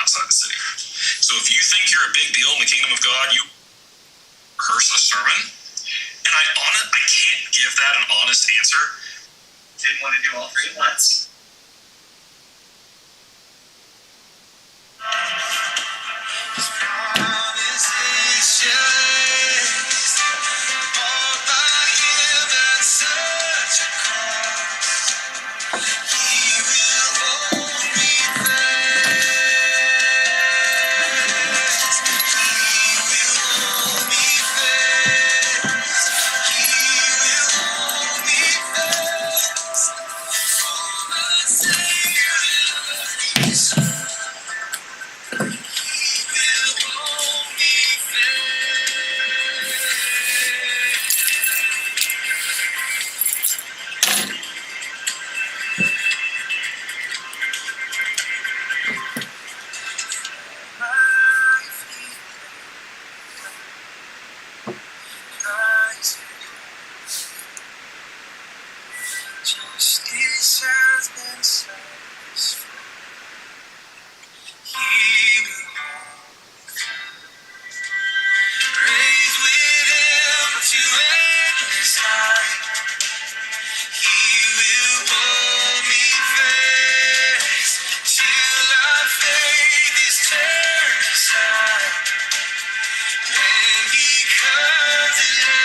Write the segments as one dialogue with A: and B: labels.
A: outside the city. So if you think you're a big deal in the kingdom of God, you rehearse a sermon. And I can't give that an honest answer. Didn't want to do all three at once. Justice has been satisfied. He will raise with him to endless light. He will hold me fast till our faith is turned aside. When he comes again.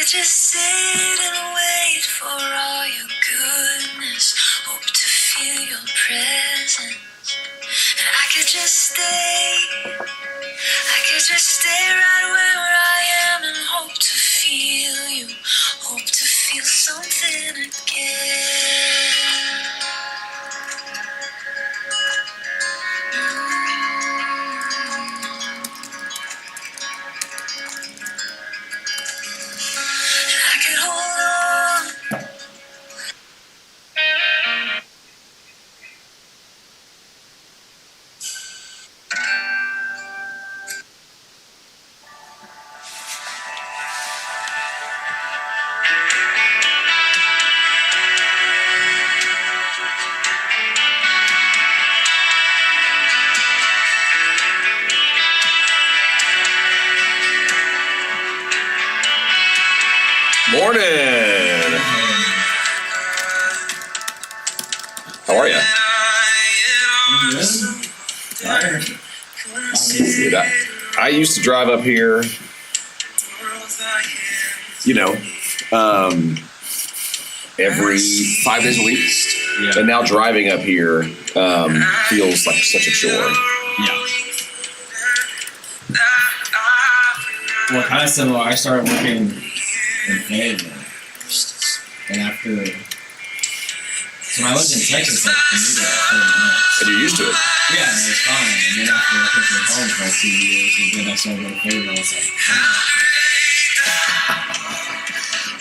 A: Just sit and wait for all your goodness. Hope to feel your presence. And I could just stay right where I am and hope to feel you. Hope to feel something again.
B: Morning. How are you?
C: Tired.
B: Dude, I used to drive up here, every 5 days a week. And now driving up here feels like such a chore.
C: Yeah. Well, kind of similar. I started working in Fayetteville, and after, so when I lived in Texas, like, I knew that 30 minutes.
B: And you're used to it.
C: Yeah, and it was fine. And then after working from home for like 2 years, and then I started going to Fayetteville, I was like,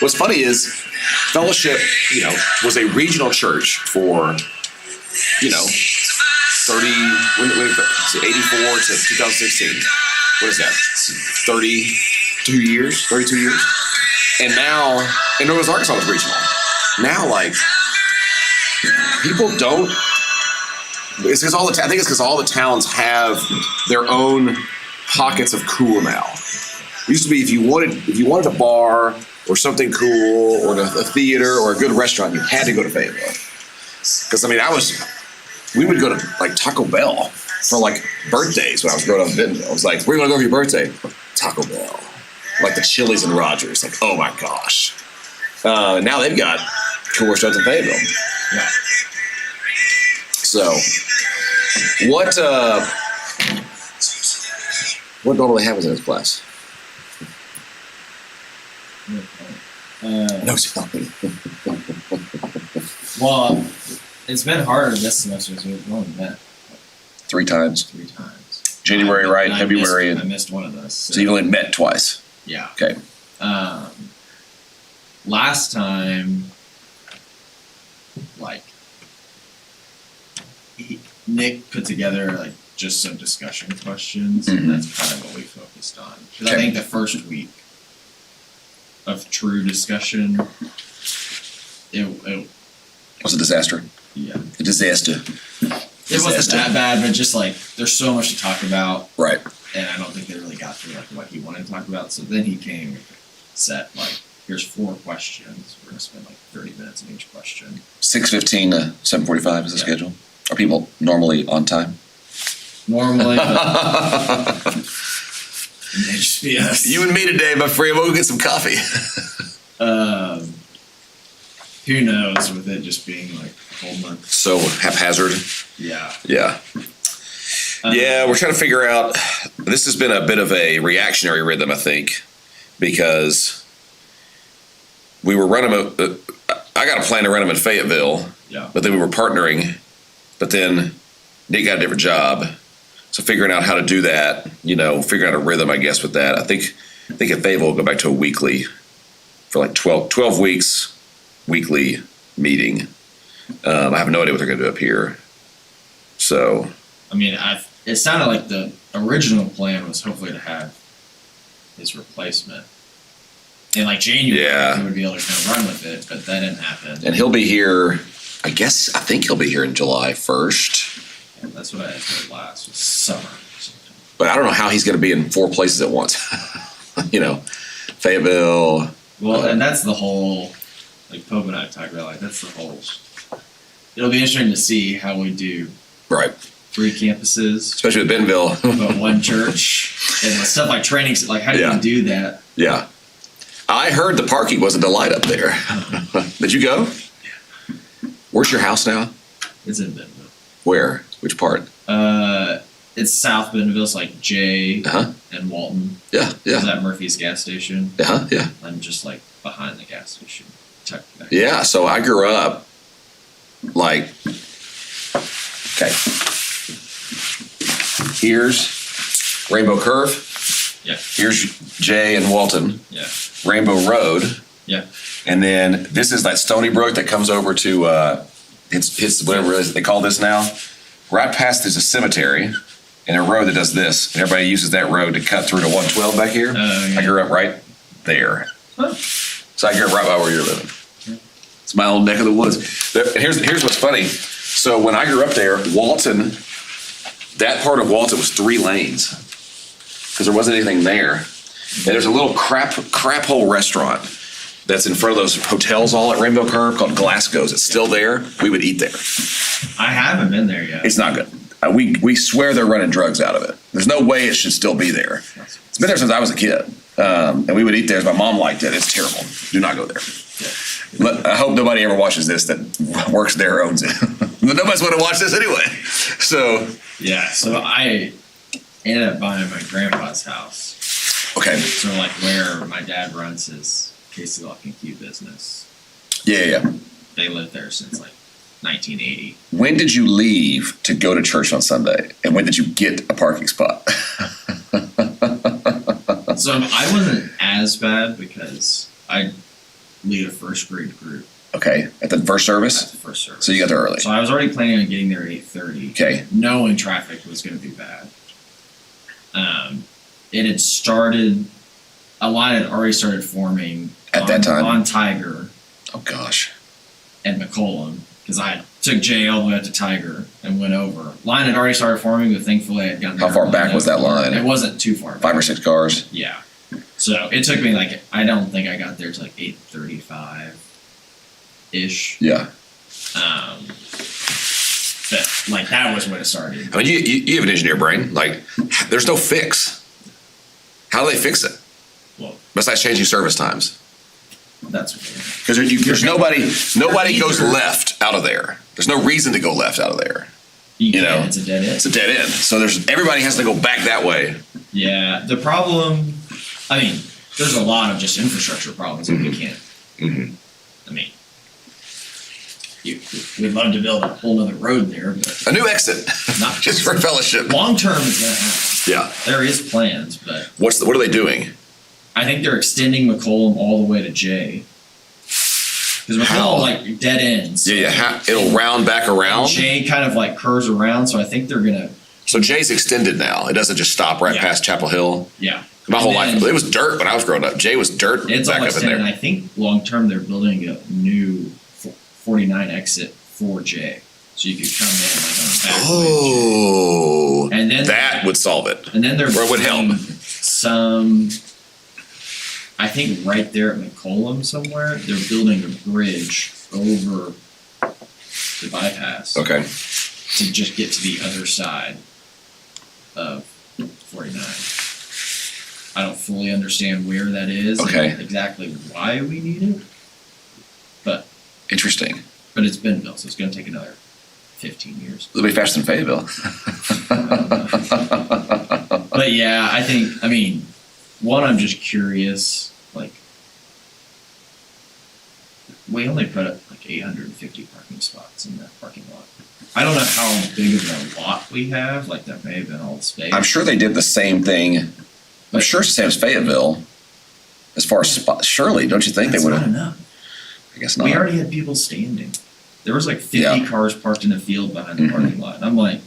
B: What's funny is Fellowship, was a regional church for, 84 to 2016. What is that? 32 years? And now, and Northwest Arkansas was regional. Now, like, people don't. I think it's because all the towns have their own pockets of cool now. It used to be if you wanted a bar or something cool or a theater or a good restaurant, you had to go to Fayetteville. Because we would go to like Taco Bell for like birthdays when I was growing up in Bentonville. I was like, where do you want to go for your birthday? Taco Bell. Like the Chili's and Rogers. Like, oh my gosh. Now they've got cool restaurants in Fayetteville.
C: yeah.
B: So, what normally happens in this class? No spelling.
C: Well, it's been harder this semester because we've only met
B: 3 times.
C: 3 times.
B: January, right?
C: And
B: February.
C: I missed one of those.
B: So you've only met twice.
C: Yeah.
B: Okay.
C: Last time, like, Nick put together like just some discussion questions, and that's kind of what we focused on. Because I think the first week of true discussion, it
B: was a disaster.
C: Yeah.
B: A disaster.
C: It wasn't that bad, but just like there's so much to talk about.
B: Right.
C: And I don't think they really got through like what he wanted to talk about. So then he came set like, here's 4 questions. We're gonna spend like 30 minutes on each question.
B: 6:15 to 7:45 is the schedule. Are people normally on time?
C: Normally, but it may just be us.
B: You and me today, my friend. We'll go get some coffee.
C: Who knows with it just being like a whole month.
B: So haphazard.
C: Yeah.
B: Yeah. Yeah, we're trying to figure out. This has been a bit of a reactionary rhythm, I think, because we were running. I got a plan to run them in Fayetteville.
C: Yeah.
B: But then we were partnering. But then Nick got a different job. So figuring out how to do that, figuring out a rhythm, I guess, with that. I think at Fayetteville we'll go back to a weekly for like 12 weeks, weekly meeting. I have no idea what they're going to do up here. So.
C: I mean, it sounded like the original plan was hopefully to have his replacement in like January.
B: Yeah.
C: He would be able to kind of run with it, but that didn't happen.
B: And he'll be here, I think he'll be here in July 1st.
C: Yeah, that's what I heard last, was summer.
B: But I don't know how he's going to be in 4 places at once. Fayetteville.
C: Well, and that's the whole, like Pope and I have talked about, like that's the whole, it'll be interesting to see how we do.
B: Right.
C: 3 campuses.
B: Especially with Bentonville.
C: But 1 church. And stuff like training, like how do you do that?
B: Yeah. I heard the parking was a delight up there. Did you go?
C: Yeah.
B: Where's your house now?
C: It's in Bentonville.
B: Where? Which part?
C: It's South Bentonville. It's like Jay and Walton.
B: Yeah, yeah.
C: Is that Murphy's gas station?
B: Yeah.
C: I'm just like behind the gas station.
B: Yeah, so I grew up like, okay. Here's Rainbow Curve.
C: Yeah.
B: Here's Jay and Walton.
C: Yeah.
B: Rainbow Road.
C: Yeah.
B: And then this is that Stony Brook that comes over to it's whatever it is they call this now. Right past there's a cemetery and a road that does this. And everybody uses that road to cut through to 112 back here.
C: Yeah.
B: I grew up right there.
C: Huh.
B: So I grew up right by where you're living. It's my old neck of the woods. And here's what's funny. So when I grew up there, Walton, that part of Walton was 3 lanes because there wasn't anything there. And there's a little crap hole restaurant that's in front of those hotels all at Rainbow Curve called Glasgow's. It's still there. We would eat there.
C: I haven't been there yet.
B: It's not good. We swear they're running drugs out of it. There's no way it should still be there. It's been there since I was a kid. And we would eat there. My mom liked it. It's terrible. Do not go there. But I hope nobody ever watches this that works there or owns it. But nobody's going to watch this anyway. So.
C: Yeah, so I ended up buying my grandpa's house.
B: Okay.
C: So like where my dad runs his Casey Lock and Key business.
B: Yeah.
C: They lived there since like 1980.
B: When did you leave to go to church on Sunday? And when did you get a parking spot?
C: So I wasn't as bad because I lead a first grade group.
B: Okay. At the first service?
C: At the first service.
B: So you got there early.
C: So I was already planning on getting there at 8:30.
B: Okay.
C: Knowing traffic was going to be bad. It had started, a line had already started forming
B: At that time?
C: On Tiger
B: Oh, gosh.
C: and McCollum, because I took Jay all the way up to Tiger and went over. Line had already started forming, but thankfully I had gotten there.
B: How far back was that line?
C: It wasn't too far back.
B: 5 or 6 cars?
C: Yeah. So it took me like, I don't think I got there to like 8:35-ish.
B: Yeah.
C: But like that was when it started.
B: I mean, you have an engineer brain. Like, there's no fix. How do they fix it?
C: Well,
B: Besides changing service times.
C: that's what
B: Because there's nobody goes left out of there. There's no reason to go left out of there.
C: you
B: know,
C: it's a dead end.
B: It's a dead end. So everybody has to go back that way.
C: Yeah, the problem, I mean, there's a lot of just infrastructure problems that we can't,
B: Mm-hmm.
C: I mean, we'd love to build a whole other road there, but
B: A new exit,
C: not
B: just for fellowship.
C: long term is going to happen.
B: Yeah.
C: There is plans, but
B: What are they doing?
C: I think they're extending McCollum all the way to J. Because
B: How?
C: McCollum like dead ends.
B: Yeah. It'll round back around.
C: J kind of like curves around, so I think they're gonna.
B: So Jay's extended now. It doesn't just stop right
C: Yeah.
B: past Chapel Hill.
C: Yeah.
B: My whole
C: And
B: life,
C: then
B: it was dirt when I was growing up. Jay was dirt
C: It's
B: back
C: all
B: up in
C: extended.
B: there.
C: I think long term they're building a new 49 exit for J, so you could come in like on a back bridge.
B: Oh,
C: And then
B: that would solve it.
C: And then they're
B: Or it would help.
C: building some. I think right there at McCollum somewhere, they're building a bridge over the bypass.
B: Okay.
C: To just get to the other side of 49. I don't fully understand where that is.
B: Okay.
C: And exactly why we need it.
B: Interesting.
C: But it's been built, so it's going to take another 15 years.
B: It'll be faster than Fayetteville.
C: But yeah, I mean, one, I'm just curious, like, we only put up like 850 parking spots in that parking lot. I don't know how big of a lot we have, like that may have been all the space.
B: I'm sure they did the same thing. I'm sure it's the same as Fayetteville. As far as spots, surely, don't you think
C: That's
B: they would
C: not
B: have?
C: enough.
B: I guess not.
C: We already had people standing. There was like 50
B: Yeah.
C: cars parked in a field behind the parking lot. And I'm like,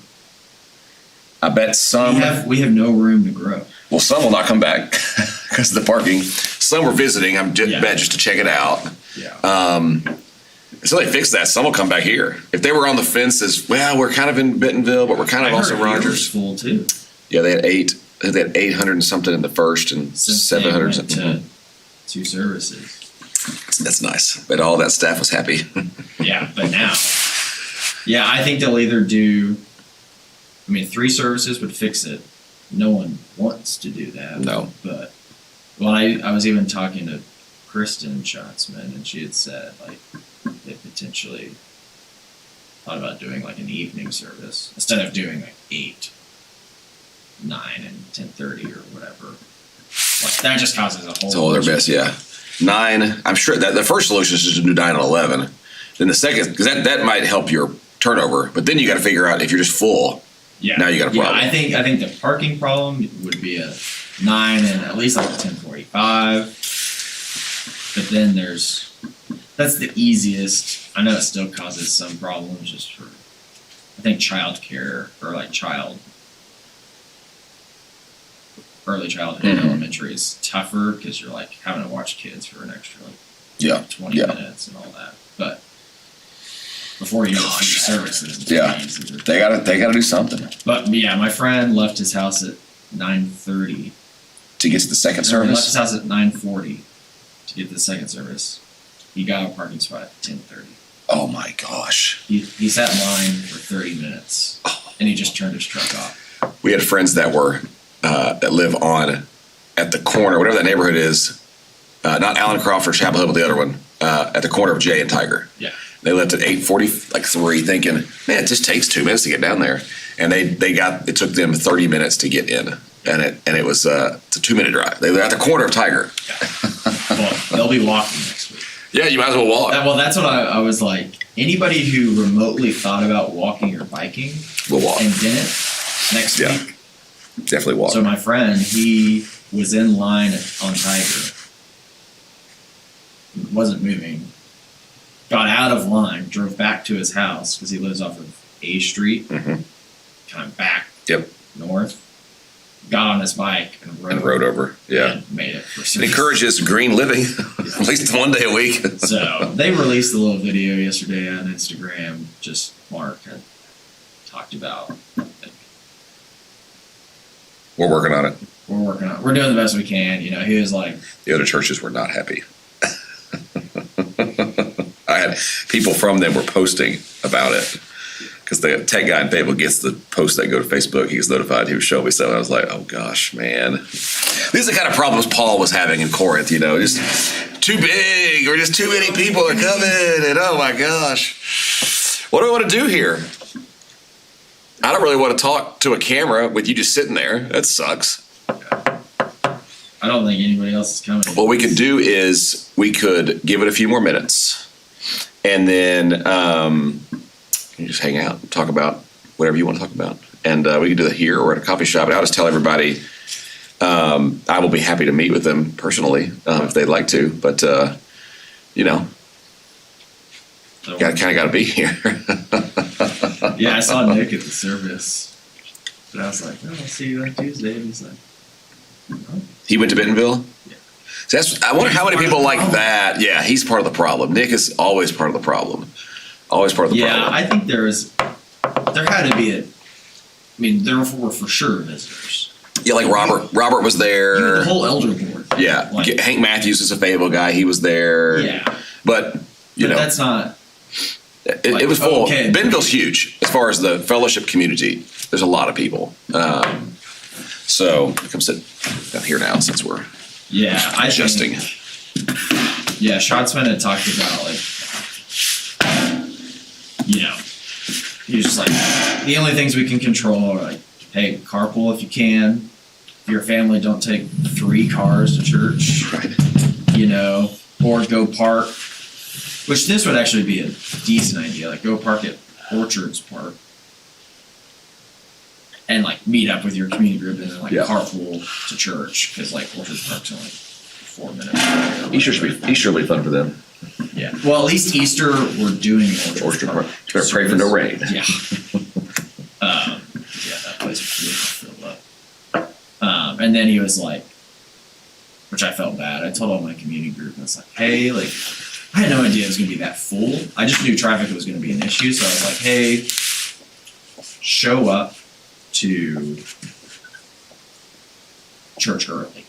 B: I bet some.
C: we have no room to grow.
B: Well, some will not come back because of the parking. Some were visiting. I'm bet just to check it out.
C: Yeah.
B: So they fix that. Some will come back here. If they were on the fences, well, we're kind of in Bentonville, but we're kind of also
C: Yours was
B: Rogers.
C: full too.
B: Yeah, they had 800 and something in the first and
C: Since
B: 700
C: they
B: something.
C: went to 2 services.
B: That's nice. But all that staff was happy.
C: Yeah, but now, yeah, I think they'll either do. 3 services would fix it. No one wants to do that.
B: No.
C: But I was even talking to Kristen Schatzman, and she had said like they potentially thought about doing like an evening service instead of doing like 8, 9, and 10:30 or whatever. Like that just causes a whole.
B: It's all their best, yeah. 9. I'm sure that the first solution is just to do 9 and 11. Then the second, because that might help your turnover. But then you got to figure out if you're just full.
C: Yeah.
B: Now you got a problem.
C: Yeah, I think the parking problem would be a 9 and at least like a 10:45. But then that's the easiest. I know it still causes some problems just for, I think childcare or like early childhood elementary is tougher because you're like having to watch kids for an extra like 20 minutes and all that. But before you go through services, it's easier.
B: They gotta do something
C: But yeah, my friend left his house at 9:30.
B: to get to the second
C: He left his
B: service.
C: house at 9:40 to get to the second service. He got a parking spot at 10:30.
B: Oh my gosh.
C: He sat in line for 30 minutes, and he just turned his truck off.
B: We had friends that were that live on at the corner, whatever that neighborhood is, not Allen Croft or Chapel Hill, but the other one, at the corner of Jay and Tiger.
C: Yeah.
B: They left at 8:43, thinking, man, it just takes 2 minutes to get down there. And it took them 30 minutes to get in. And it was it's a 2-minute drive. They were at the corner of Tiger.
C: Yeah. Well, they'll be walking next week.
B: Yeah, you might as well walk.
C: Well, that's what I was like. Anybody who remotely thought about walking or biking
B: We'll walk.
C: and didn't, next week.
B: Definitely walk.
C: So my friend, he was in line on Tiger. Wasn't moving. Got out of line, drove back to his house because he lives off of A Street, kind of back north. Got on his bike and rode
B: over. Yeah.
C: And made it for
B: It
C: service.
B: encourages green living, at least one day a week.
C: So they released a little video yesterday on Instagram. Just Mark had talked about.
B: We're working on it.
C: We're working on. We're doing the best we can. You know, he was like,
B: The other churches were not happy. I had people from them were posting about it because the tech guy in Fayetteville gets the post that go to Facebook. He gets notified. He was showing me something. I was like, oh gosh, man. These are the kind of problems Paul was having in Corinth. You know, just too big or just too many people are coming, and oh my gosh, what do I want to do here? I don't really want to talk to a camera with you just sitting there. That sucks.
C: I don't think anybody else is coming.
B: What we could do is we could give it a few more minutes, and then you just hang out and talk about whatever you want to talk about. And we could do that here or at a coffee shop. And I'll just tell everybody I will be happy to meet with them personally if they'd like to. But, you know, kind of got to be here.
C: Yeah, I saw Nick at the service. But I was like, oh, I'll see you on Tuesday. And he's like, oh.
B: He went to Bentonville?
C: Yeah.
B: So I wonder how many people like that. Yeah, he's part of the problem. Nick is always part of the problem. Always part of the problem.
C: Yeah, I think there had to be there were for sure visitors.
B: Yeah, like Robert. Robert was there.
C: The whole elder board.
B: Yeah,
C: Like,
B: Hank Matthews is a Fayetteville guy. He was there.
C: yeah.
B: But, you know.
C: That's not.
B: It was full.
C: Okay.
B: Bentonville's huge as far as the fellowship community. There's a lot of people. So come sit down here now since we're adjusting.
C: Yeah, Schatzman had talked about he was just like, the only things we can control are like, hey, carpool if you can. If you're a family, don't take 3 cars to church.
B: Right.
C: Or go park. Which this would actually be a decent idea. Like go park at Orchards Park. And like meet up with your community group and then carpool to church because like Orchards Park's only 4 minutes away.
B: Easter will be fun for them.
C: Yeah. Well, at least Easter we're doing Orchard Park.
B: Better pray for no rain.
C: Yeah. That place was really filled up. And then he was like, which I felt bad. I told all my community group, and I was like, hey, like, I had no idea it was going to be that full. I just knew traffic was going to be an issue, so I was like, hey, show up to church early.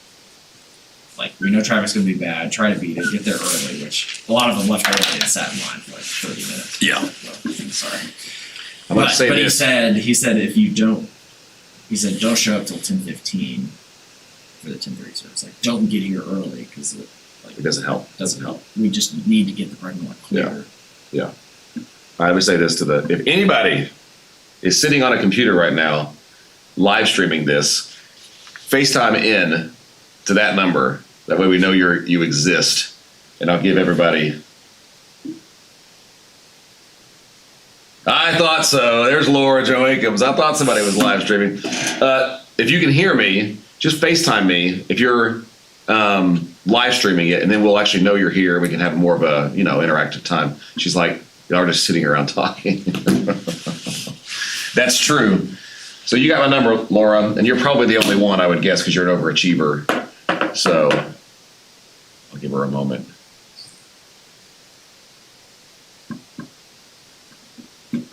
C: Like, we know traffic's going to be bad. Try to beat it. Get there early, which a lot of them left early and sat in line for like 30 minutes.
B: Yeah.
C: I'm sorry.
B: But
C: he said if you don't, don't show up till 10:15 for the 10:30 service. Like, don't get here early because
B: it doesn't help.
C: We just need to get the parking lot clear.
B: Yeah. I would say this if anybody is sitting on a computer right now, live streaming this, FaceTime in to that number. That way we know you exist. And I'll give everybody. I thought so. There's Laura Joe Akins. I thought somebody was live streaming. If you can hear me, just FaceTime me if you're live streaming it, and then we'll actually know you're here. We can have more of a interactive time. She's like, y'all are just sitting around talking. That's true. So you got my number, Laura, and you're probably the only one I would guess because you're an overachiever. So I'll give her a moment.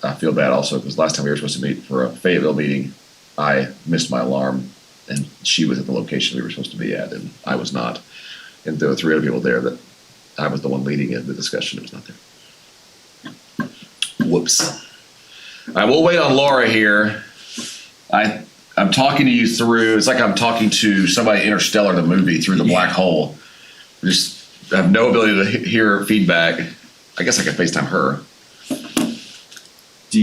B: I feel bad also because last time we were supposed to meet for a Fayetteville meeting, I missed my alarm and she was at the location we were supposed to be at and I was not. And there were 3 other people there that I was the one leading in the discussion. It was not there. Whoops. I will wait on Laura here. I I'm talking to you through. It's like I'm talking to somebody Interstellar, the movie, through the black hole. Just I have no ability to hear feedback. I guess I could FaceTime her.
C: Do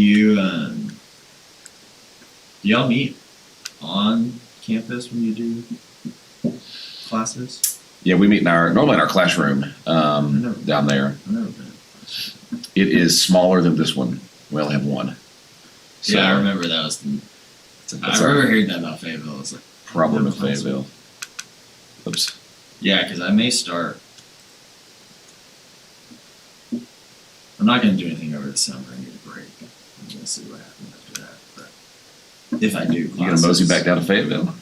C: y'all meet on campus when you do classes?
B: Yeah, we meet normally in our classroom down there.
C: I've never been.
B: It is smaller than this one. We only have one. So,
C: Yeah, I remember that was I remember hearing that about Fayetteville. It's like
B: problem with Fayetteville. Oops.
C: Yeah, because I may start. I'm not going to do anything over the summer. I need a break. I'm going to see what happens after that. But if I do,
B: You gonna mosey back down to Fayetteville?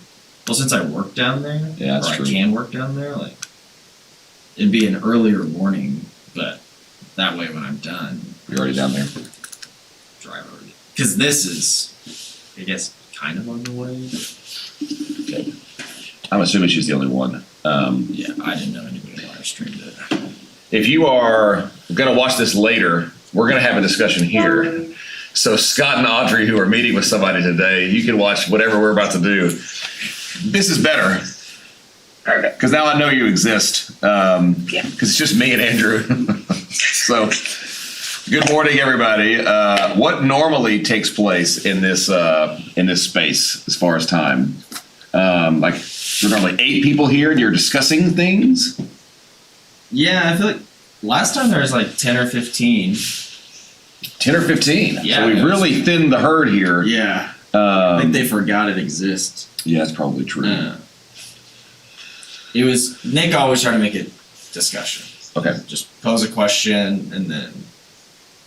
C: Well, since I work down there,
B: Yeah, that's
C: or
B: true.
C: I can work down there, like it'd be an earlier morning, but that way when I'm done,
B: You're already down there.
C: drive over. Because this is, I guess, kind of on the way.
B: Okay. I'm assuming she's the only one.
C: Yeah, I didn't know anybody live streamed it.
B: If you are going to watch this later, we're going to have a discussion here. So Scott and Audrey, who are meeting with somebody today, you can watch whatever we're about to do. This is better.
D: Perfect.
B: Because now I know you exist.
D: Yeah.
B: Because it's just me and Andrew. So, good morning, everybody. What normally takes place in this space as far as time? Like, there are normally 8 people here, and you're discussing things.
C: Yeah, I feel like last time there was like 10 or 15.
B: 10 or 15.
C: Yeah,
B: So we
C: it was-
B: really thinned the herd here.
C: Yeah, I think
B: Um,
C: they forgot it exists.
B: yeah, that's probably true.
C: It was Nick always tried to make it discussion.
B: Okay.
C: Just pose a question and then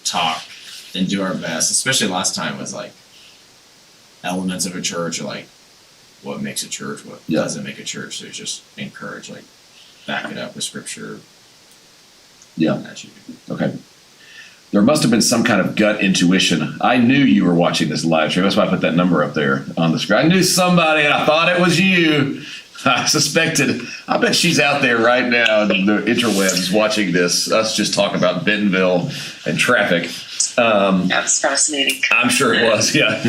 C: talk and do our best. Especially last time was like elements of a church or like what makes a church, what
B: Yeah.
C: doesn't make a church. So it's just encourage, like back it up with scripture.
B: Yeah.
C: As you do.
B: Okay. There must have been some kind of gut intuition. I knew you were watching this live stream. That's why I put that number up there on the screen. I knew somebody, and I thought it was you. I suspected. I bet she's out there right now in the interwebs watching this. Us just talk about Bentonville and traffic.
D: That was fascinating.
B: I'm sure it was. Yeah.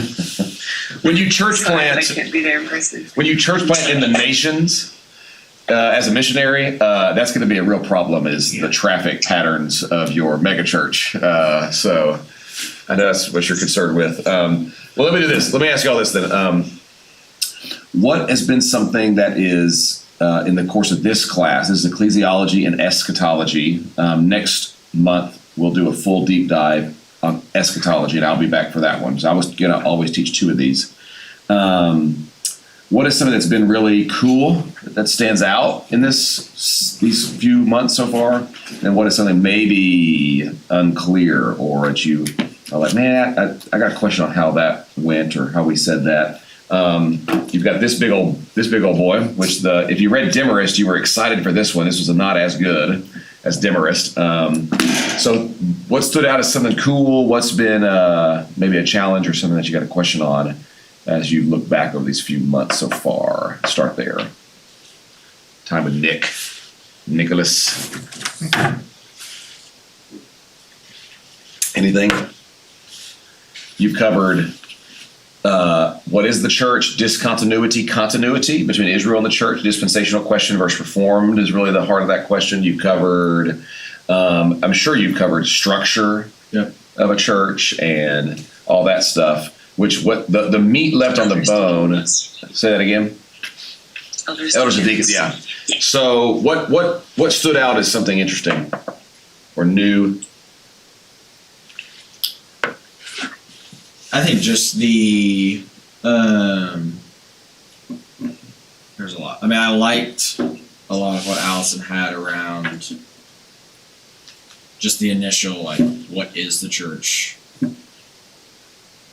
B: When you church
D: Sorry that I
B: plant,
D: can't be there in person.
B: when you church plant in the nations as a missionary, that's going to be a real problem. Is the traffic patterns of your megachurch? So I know that's what you're concerned with. Well, let me do this. Let me ask you all this then. What has been something that is in the course of this class? This is ecclesiology and eschatology. Next month we'll do a full deep dive on eschatology, and I'll be back for that one. So I was going to always teach 2 of these. What is something that's been really cool that stands out in these few months so far? And what is something maybe unclear or that you are like, man, I got a question on how that went or how we said that. You've got this big old boy, which if you read Demarest, you were excited for this one. This was not as good as Demarest. So what stood out as something cool? What's been maybe a challenge or something that you got a question on as you look back over these few months so far? Start there. Time with Nicholas. Anything? You've covered what is the church, discontinuity, continuity between Israel and the church, dispensational question versus reformed is really the heart of that question. You've covered, I'm sure you've covered structure of a church and all that stuff, which the meat left on the bone. Say that again. Elders and deacons, yeah. So what stood out as something interesting or new?
C: I think just the there's a lot. I mean, I liked a lot of what Allison had around just the initial, like, what is the church?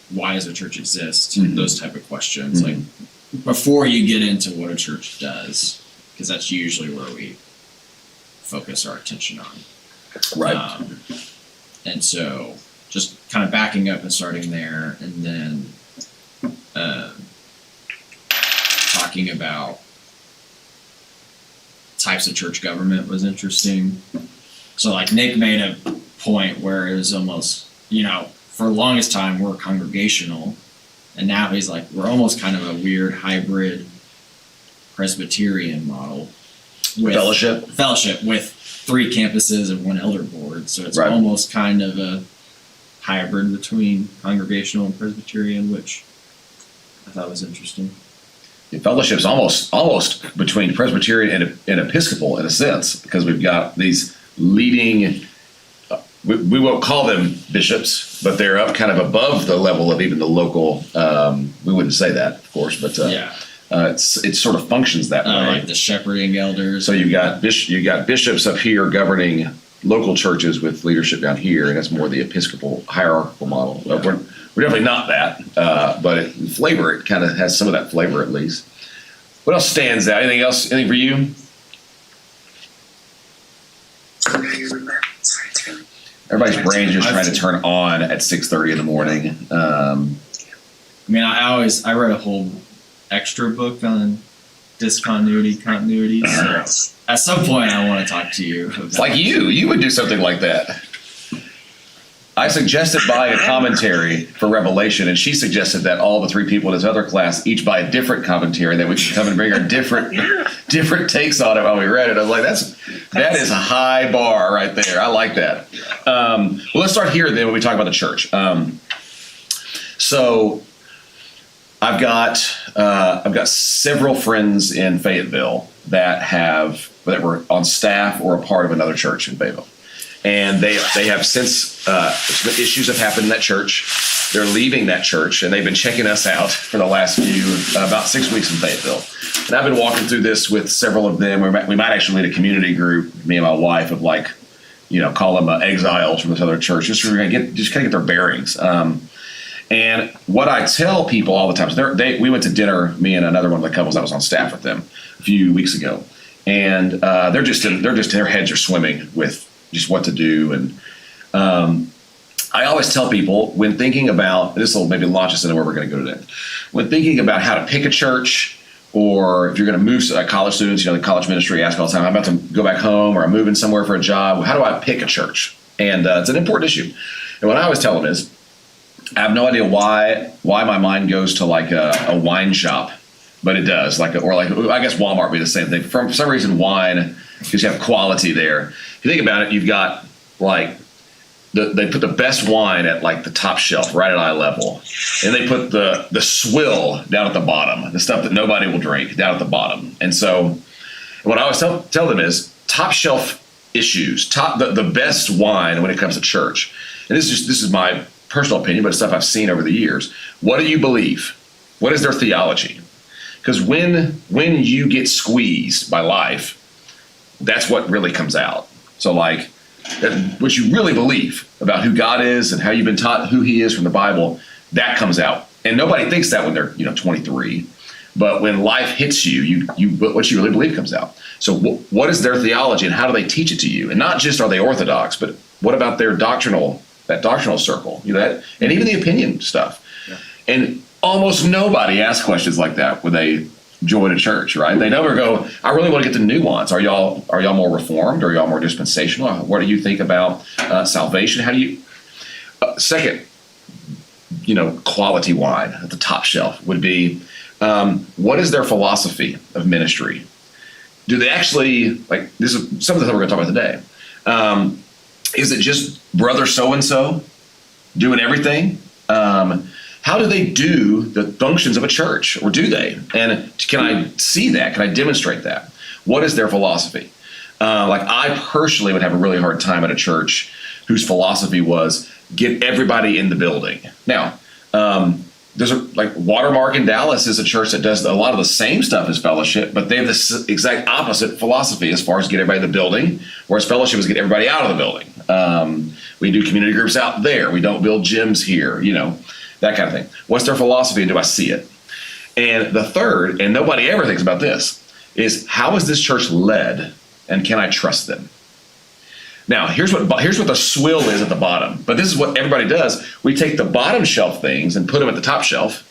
C: Why does the church exist?
B: Mhm.
C: Those type of questions.
B: Mhm.
C: Like, before you get into what a church does, because that's usually where we focus our attention on.
B: Right.
C: And so just kind of backing up and starting there, and then talking about types of church government was interesting. So like Nick made a point where it was almost, for the longest time we're congregational, And now he's like, we're almost kind of a weird hybrid Presbyterian model. With Fellowship with 3 campuses and 1 elder board. So it's almost kind of a hybrid between Congregational and Presbyterian, which I thought was interesting.
E: Fellowship's almost between Presbyterian and Episcopal in a sense, because we've got these leading, we won't call them bishops, but they're up kind of above the level of even the local, we wouldn't say that, of course, but it sort of functions that way.
C: Like the shepherding elders.
E: So you got bishops up here governing local churches with leadership down here, and that's more the Episcopal hierarchical model. We're definitely not that, but it kind of has some of that flavor at least. What else stands out? Anything else? Anything for you? Everybody's brain's just trying to turn on at 6:30 in the morning.
C: I mean, I read a whole extra book on discontinuity, continuity. So at some point, I want to talk to you.
E: It's like you would do something like that. I suggested buying a commentary for Revelation, and she suggested that all the 3 people in this other class each buy a different commentary, that we could come and bring our different takes on it while we read it. I was like, that is a high bar right there. I like that. Well, let's start here then when we talk about the church. So I've got several friends in Fayetteville that were on staff or a part of another church in Fayetteville. And they have since issues have happened in that church. They're leaving that church, and they've been checking us out for the last about 6 weeks in Fayetteville. And I've been walking through this with several of them. We might actually lead a community group, me and my wife, of call them exiles from this other church, just kind of get their bearings. And what I tell people all the time, so we went to dinner, me and another one of the couples that was on staff with them a few weeks ago, and their heads are swimming with just what to do. And I always tell people, when thinking about, this will maybe launch us into where we're going to go today, when thinking about how to pick a church, or if you're going to move, college students, the college ministry ask all the time, I'm about to go back home, or I'm moving somewhere for a job, how do I pick a church? And it's an important issue. And what I always tell them is, I have no idea why my mind goes to like a wine shop, but it does. I guess Walmart would be the same thing. For some reason, wine, because you have quality there. If you think about it, you've got they put the best wine at like the top shelf, right at eye level, and they put the swill down at the bottom, the stuff that nobody will drink down at the bottom. And so, what I always tell them is top shelf issues, the best wine when it comes to church. And this is my personal opinion, but it's stuff I've seen over the years. What do you believe? What is their theology? Because when you get squeezed by life, that's what really comes out. So what you really believe about who God is and how you've been taught who He is from the Bible, that comes out. And nobody thinks that when they're 23, but when life hits you, what you really believe comes out. So what is their theology, and how do they teach it to you? And not just are they orthodox, but what about their doctrinal circle, and even the opinion stuff. Yeah. And almost nobody asks questions like that when they join a church, right? They never go, I really want to get the nuance. Are y'all more reformed? Are y'all more dispensational? What do you think about salvation? How do you second, quality wine at the top shelf would be, what is their philosophy of ministry? Do they actually, this is some of the stuff we're going to talk about today. Is it just brother so-and-so doing everything? How do they do the functions of a church, or do they? And can I see that? Can I demonstrate that? What is their philosophy? I personally would have a really hard time at a church whose philosophy was get everybody in the building. Now, there's Watermark in Dallas is a church that does a lot of the same stuff as Fellowship, but they have this exact opposite philosophy as far as get everybody in the building, whereas Fellowship is get everybody out of the building. We do community groups out there. We don't build gyms here, that kind of thing. What's their philosophy, and do I see it? And the third, and nobody ever thinks about this, is how is this church led, and can I trust them? Now, here's what the swill is at the bottom. But this is what everybody does. We take the bottom shelf things and put them at the top shelf,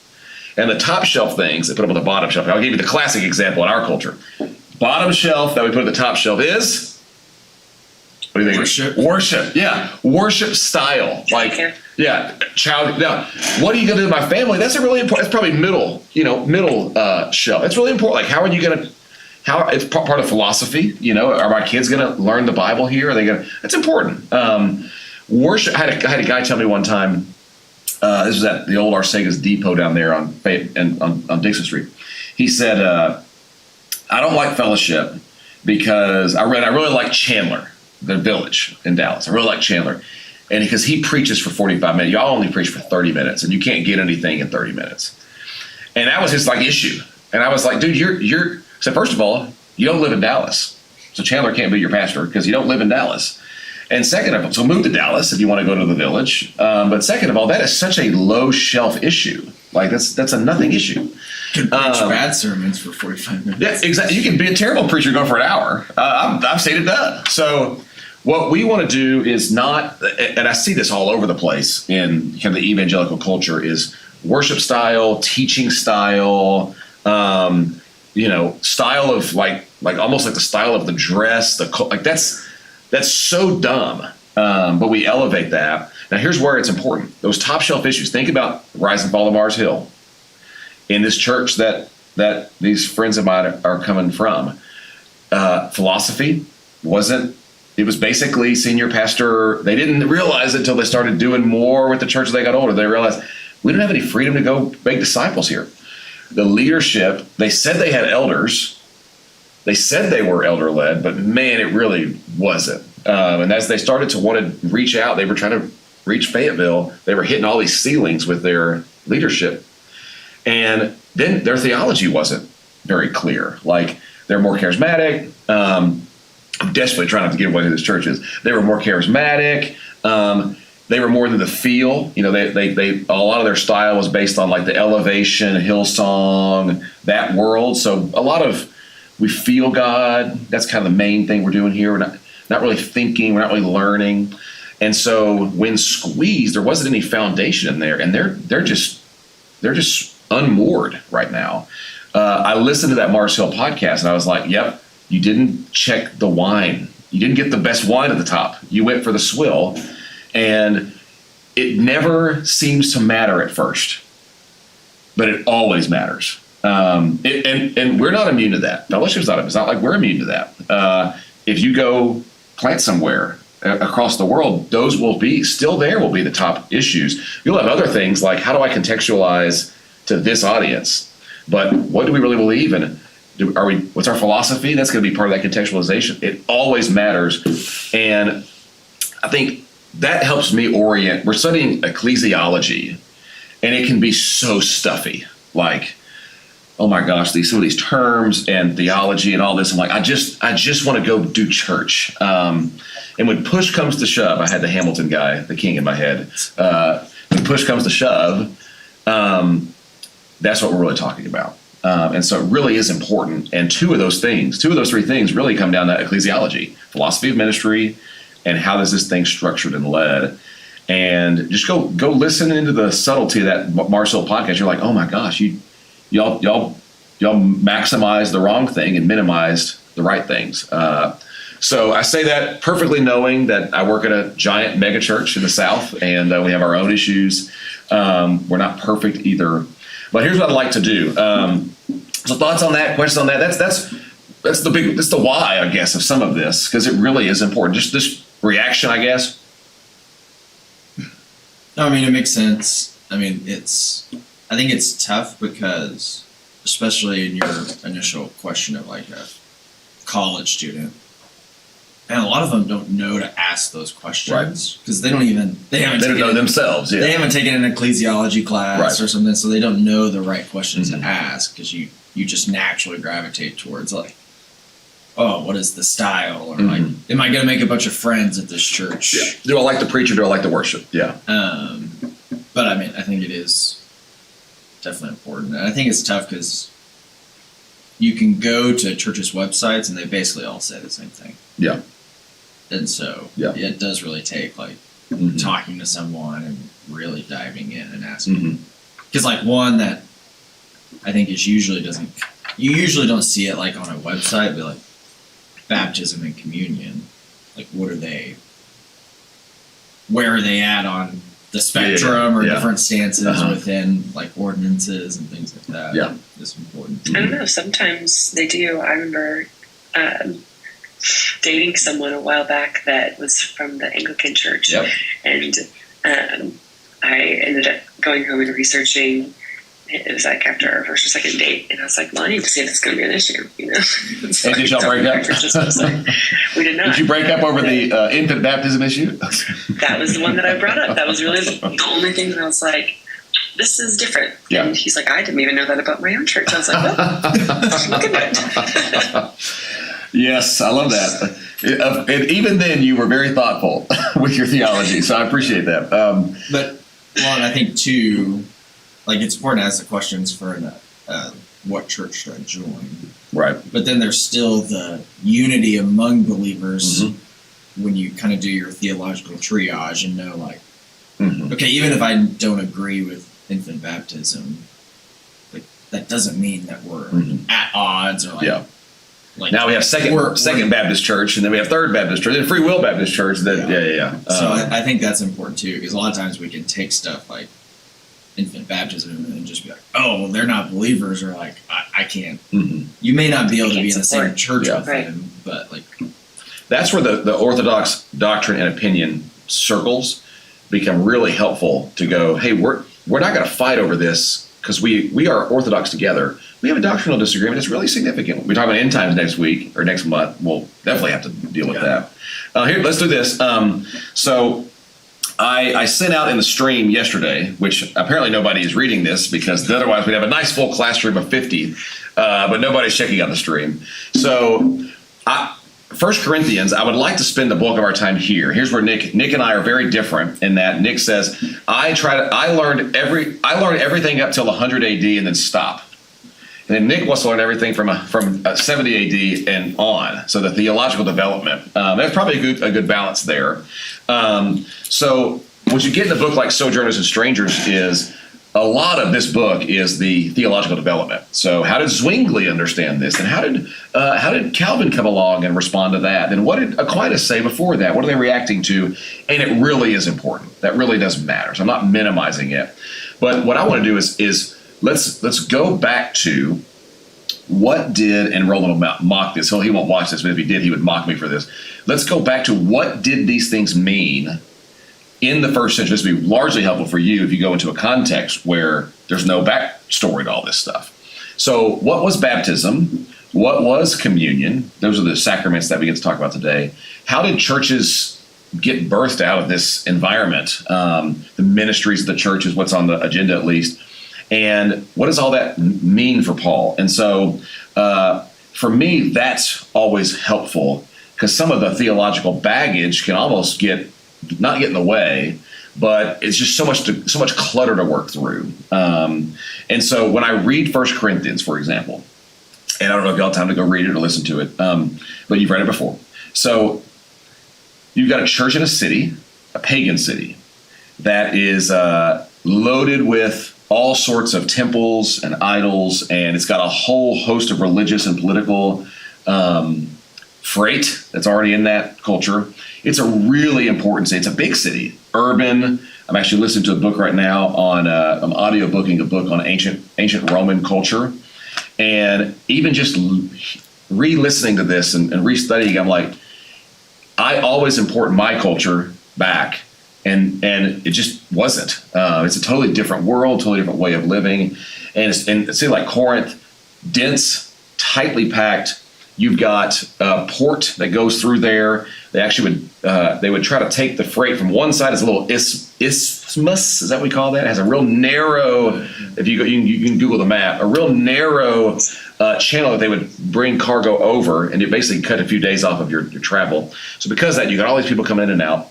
E: and the top shelf things and put them on the bottom shelf. I'll give you the classic example in our culture. Bottom shelf that we put at the top shelf is, what do you think?
C: Worship.
E: Worship, yeah. Worship style. Yeah, child. Now, what are you going to do with my family? That's a really important. That's probably middle shelf. It's really important. Like, how are you going to? How it's part of philosophy. Are my kids going to learn the Bible here? Are they going to? It's important. Worship. I had a guy tell me one time. This was at the old Arcegas Depot down there on Dixon Street. He said, "I don't like fellowship because I really like Chandler, the Village in Dallas. I really like Chandler." And because he preaches for 45 minutes, y'all only preach for 30 minutes, and you can't get anything in 30 minutes. And that was his issue. And I was like, dude, you're. So first of all, you don't live in Dallas, so Chandler can't be your pastor because you don't live in Dallas. And second of all, so move to Dallas if you want to go to the Village. But second of all, that is such a low shelf issue. Like that's a nothing issue.
C: Could preach bad sermons for 45 minutes.
E: Yeah, exactly. You can be a terrible preacher going for an hour. I've seen it done. So. What we want to do is not, and I see this all over the place in kind of the evangelical culture, is worship style, teaching style, style of like almost like the style of the dress, that's so dumb. But we elevate that. Now here's where it's important. Those top shelf issues. Think about Rise and Fall of Mars Hill. In this church that these friends of mine are coming from, philosophy wasn't. It was basically senior pastor. They didn't realize it until they started doing more with the church as they got older. They realized we don't have any freedom to go make disciples here. The leadership, they said they had elders. They said they were elder-led, but man, it really wasn't. And as they started to want to reach out, they were trying to reach Fayetteville. They were hitting all these ceilings with their leadership. And then their theology wasn't very clear. Like, they're more charismatic. I'm desperately trying not to give away who this church is. They were more charismatic. They were more than the feel. They a lot of their style was based on like the Elevation, Hillsong, that world. So a lot of we feel God. That's kind of the main thing we're doing here. We're not really thinking. We're not really learning. And so when squeezed, there wasn't any foundation in there, and they're just unmoored right now. I listened to that Mars Hill podcast, and I was like, "Yep." You didn't check the wine. You didn't get the best wine at the top. You went for the swill. And it never seems to matter at first, but it always matters. And we're not immune to that. Fellowship's not. It's not like we're immune to that. If you go plant somewhere across the world, those will be the top issues. You'll have other things like, how do I contextualize to this audience? But what do we really believe in? What's our philosophy? That's going to be part of that contextualization. It always matters. And I think that helps me orient. We're studying ecclesiology, and it can be so stuffy. Like, oh my gosh, some of these terms and theology and all this. I'm like, I just want to go do church. And when push comes to shove, I had the Hamilton guy, the king in my head. When push comes to shove, that's what we're really talking about. And so it really is important. And two of those three things really come down to ecclesiology, philosophy of ministry, and how is this thing structured and led. And just go listen into the subtlety of that Mars Hill podcast. You're like, oh my gosh, y'all maximized the wrong thing and minimized the right things. So I say that perfectly knowing that I work at a giant mega church in the South, and we have our own issues. We're not perfect either. But here's what I'd like to do. So thoughts on that, questions on that? That's the why, I guess, of some of this, because it really is important. Just this reaction, I guess.
C: No, I mean, it makes sense. I mean, I think it's tough because, especially in your initial question of like a college student, and a lot of them don't know to ask those questions because they don't know themselves. Yeah. They haven't taken an ecclesiology class or something, so they don't know the right questions to ask, because you just naturally gravitate towards like, oh, what is the style, or like, am I going to make a bunch of friends at this church?
E: Yeah. Do I like the preacher? Do I like the worship? Yeah.
C: But I mean, I think it is definitely important, and I think it's tough because you can go to churches' websites and they basically all say the same thing.
E: Yeah.
C: And so it does really take like talking to someone and really diving in and asking. Because like one that I think is you usually don't see it like on a website, but like baptism and communion, like where are they at on the spectrum or
E: Yeah.
C: different stances
E: Uh-huh.
C: within like ordinances and things like that.
E: Yeah.
C: It's important.
D: I don't know. Sometimes they do. I remember dating someone a while back that was from the Anglican Church,
E: Yep.
D: and I ended up going home and researching. It was like after our first or second date, and I was like, "Well, I need to see if it's going to be an issue." You know. So
E: And did y'all
D: I
E: break up?
D: We did not.
E: Did you break up over the infant baptism issue?
D: That was the one that I brought up. That was really the only thing that I was like, "This is different."
E: Yeah.
D: And he's like, "I didn't even know that about my own church." I was like, "Well, look at it."
E: Yes, I love that. And even then, you were very thoughtful with your theology, so I appreciate that.
C: But well, and I think too, like it's important to ask the questions for what church should I join.
E: Right.
C: But then there's still the unity among believers when you kind of do your theological triage and know, like, okay, even if I don't agree with infant baptism, like that doesn't mean that we're at odds or like.
E: Yeah.
C: Like
E: Now we have second
C: we're-
E: Baptist Church, and then we have Third Baptist Church, and Free Will Baptist Church. That yeah.
C: So I think that's important too, because a lot of times we can take stuff like infant baptism and just be like, oh, well, they're not believers, or like, I can't. You may not be able to be in the same church with them, but like.
E: That's where the Orthodox doctrine and opinion circles become really helpful to go, hey, we're not going to fight over this because we are Orthodox together. We have a doctrinal disagreement. It's really significant. We talk about end times next week or next month. We'll definitely have to deal with that. Here, let's do this. So I sent out in the stream yesterday, which apparently nobody is reading this because otherwise we'd have a nice full classroom of 50, but nobody's checking out the stream. So 1 Corinthians, I would like to spend the bulk of our time here. Here's where Nick and I are very different in that Nick says, I learned everything up till 100 AD and then stop. And then Nick wants to learn everything from 70 AD and on. So the theological development, there's probably a good balance there. So what you get in a book like Sojourners and Strangers is a lot of this book is the theological development. So how did Zwingli understand this? And how did Calvin come along and respond to that? And what did Aquinas say before that? What are they reacting to? And it really is important. That really does matter. So I'm not minimizing it. But what I want to do is let's go back to what did, and Roland will mock this. He won't watch this, but if he did, he would mock me for this. Let's go back to what did these things mean in the first century. This would be largely helpful for you if you go into a context where there's no backstory to all this stuff. So what was baptism? What was communion? Those are the sacraments that we get to talk about today. How did churches get birthed out of this environment? The ministries of the church is what's on the agenda at least. And what does all that mean for Paul? And so for me, that's always helpful because some of the theological baggage can almost not get in the way, but it's just so much clutter to work through. And so when I read 1 Corinthians, for example, and I don't know if y'all have time to go read it or listen to it, but you've read it before. So you've got a church in a city, a pagan city, that is loaded with all sorts of temples and idols, and it's got a whole host of religious and political freight that's already in that culture. It's a really important city. It's a big city, urban. I'm actually listening to a book right now on I'm audiobooking a book on ancient Roman culture, and even just re-listening to this and restudying, I'm like, I always import my culture back. And it just wasn't. It's a totally different world, totally different way of living. And it's like Corinth, dense, tightly packed. You've got a port that goes through there. They actually would try to take the freight from one side. It's a little isthmus. Is that what we call that? It has a real narrow. If you go, you can Google the map. A real narrow channel that they would bring cargo over, and it basically cut a few days off of your travel. So because of that, you got all these people coming in and out.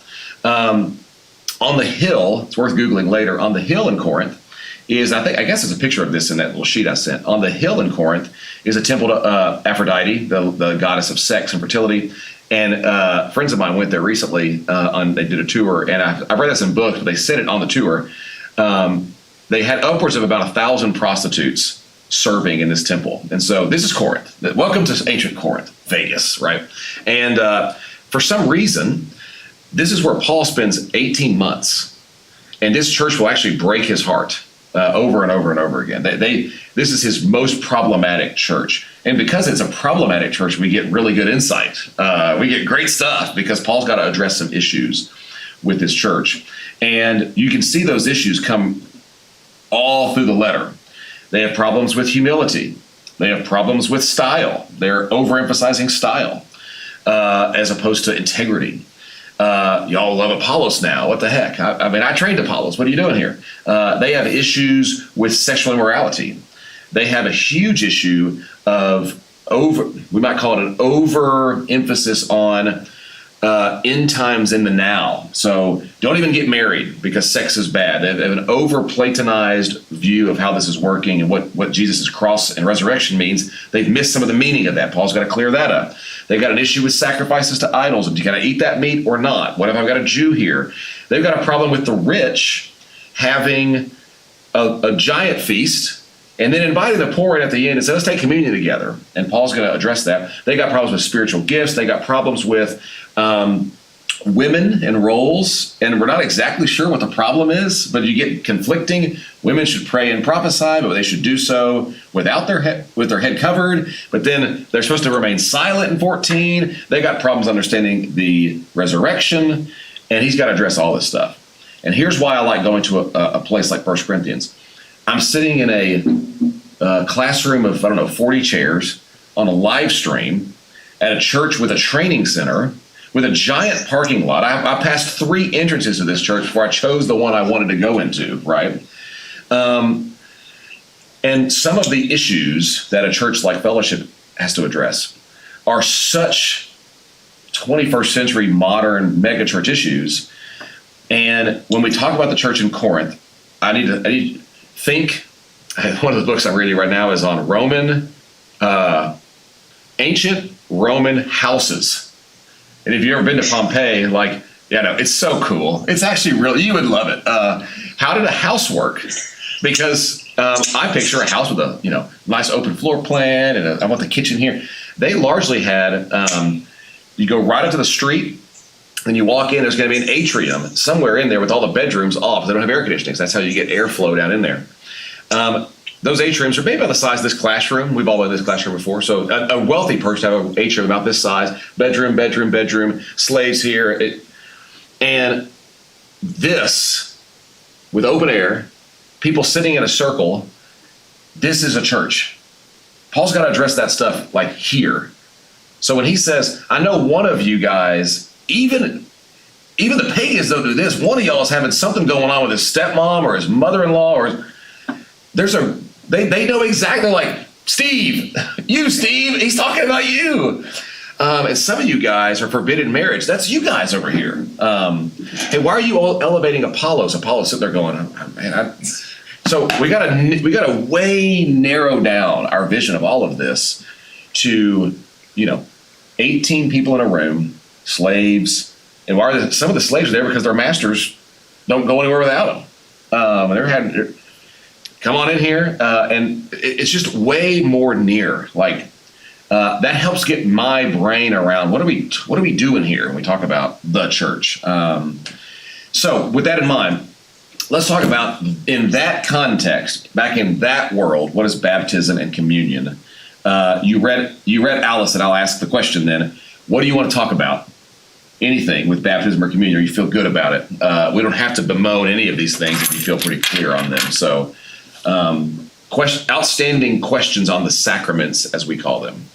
E: On the hill, it's worth Googling later, on the hill in Corinth is, I guess there's a picture of this in that little sheet I sent. On the hill in Corinth is a temple to Aphrodite, the goddess of sex and fertility. And friends of mine went there recently, they did a tour, and I've read this in books, but they said it on the tour. They had upwards of about 1,000 prostitutes serving in this temple. And so this is Corinth. Welcome to ancient Corinth, Vegas, right? And for some reason, this is where Paul spends 18 months. And this church will actually break his heart over and over and over again. This is his most problematic church. And because it's a problematic church, we get really good insight. We get great stuff because Paul's got to address some issues with this church. And you can see those issues come all through the letter. They have problems with humility. They have problems with style. They're overemphasizing style as opposed to integrity. Y'all love Apollos now. What the heck? I mean, I trained Apollos. What are you doing here? They have issues with sexual immorality. They have a huge issue of we might call it an overemphasis on end times in the now. So don't even get married because sex is bad. They have an over-Platonized view of how this is working and what Jesus' cross and resurrection means. They've missed some of the meaning of that. Paul's got to clear that up. They've got an issue with sacrifices to idols. Do you got to eat that meat or not? What if I've got a Jew here? They've got a problem with the rich having a giant feast and then inviting the poor in at the end and say, let's take communion together. And Paul's going to address that. They got problems with spiritual gifts. They got problems with women and roles. And we're not exactly sure what the problem is, but you get conflicting. Women should pray and prophesy, but they should do so without with their head covered. But then they're supposed to remain silent in 14. They got problems understanding the resurrection. And he's got to address all this stuff. And here's why I like going to a place like 1 Corinthians. I'm sitting in a classroom of, 40 chairs on a live stream at a church with a training center with a giant parking lot. I passed 3 entrances to this church before I chose the one I wanted to go into, right? And some of the issues that a church like Fellowship has to address are such 21st century modern megachurch issues. And when we talk about the church in Corinth, I need to think. One of the books I'm reading right now is on ancient Roman houses. And if you've ever been to Pompeii, it's so cool. It's actually you would love it. How did a house work? Because I picture a house with a nice open floor plan, and I want the kitchen here. They largely had you go right up to the street, and you walk in. There's going to be an atrium somewhere in there with all the bedrooms off. They don't have air conditioning. So that's how you get airflow down in there. Those atriums are maybe about the size of this classroom. We've all been in this classroom before. So a wealthy person have an atrium about this size, bedroom, slaves here. And this, with open air, people sitting in a circle, this is a church. Paul's got to address that stuff here. So when he says, I know one of you guys, even the pagans don't do this. One of y'all is having something going on with his stepmom or his mother-in-law, or they know exactly, Steve, he's talking about you. And some of you guys are forbidden marriage. That's you guys over here. Hey, why are you all elevating Apollos? Apollos sitting there going, man. So we gotta way narrow down our vision of all of this to 18 people in a room, slaves. And some of the slaves are there because their masters don't go anywhere without them. Come on in here, and it's just way more near. That helps get my brain around what are we doing here when we talk about the church. So with that in mind, let's talk about, in that context, back in that world, what is baptism and communion? You read Alice, and I'll ask the question then. What do you want to talk about? Anything with baptism or communion, or you feel good about it? We don't have to bemoan any of these things if you feel pretty clear on them. So, outstanding questions on the sacraments, as we call them.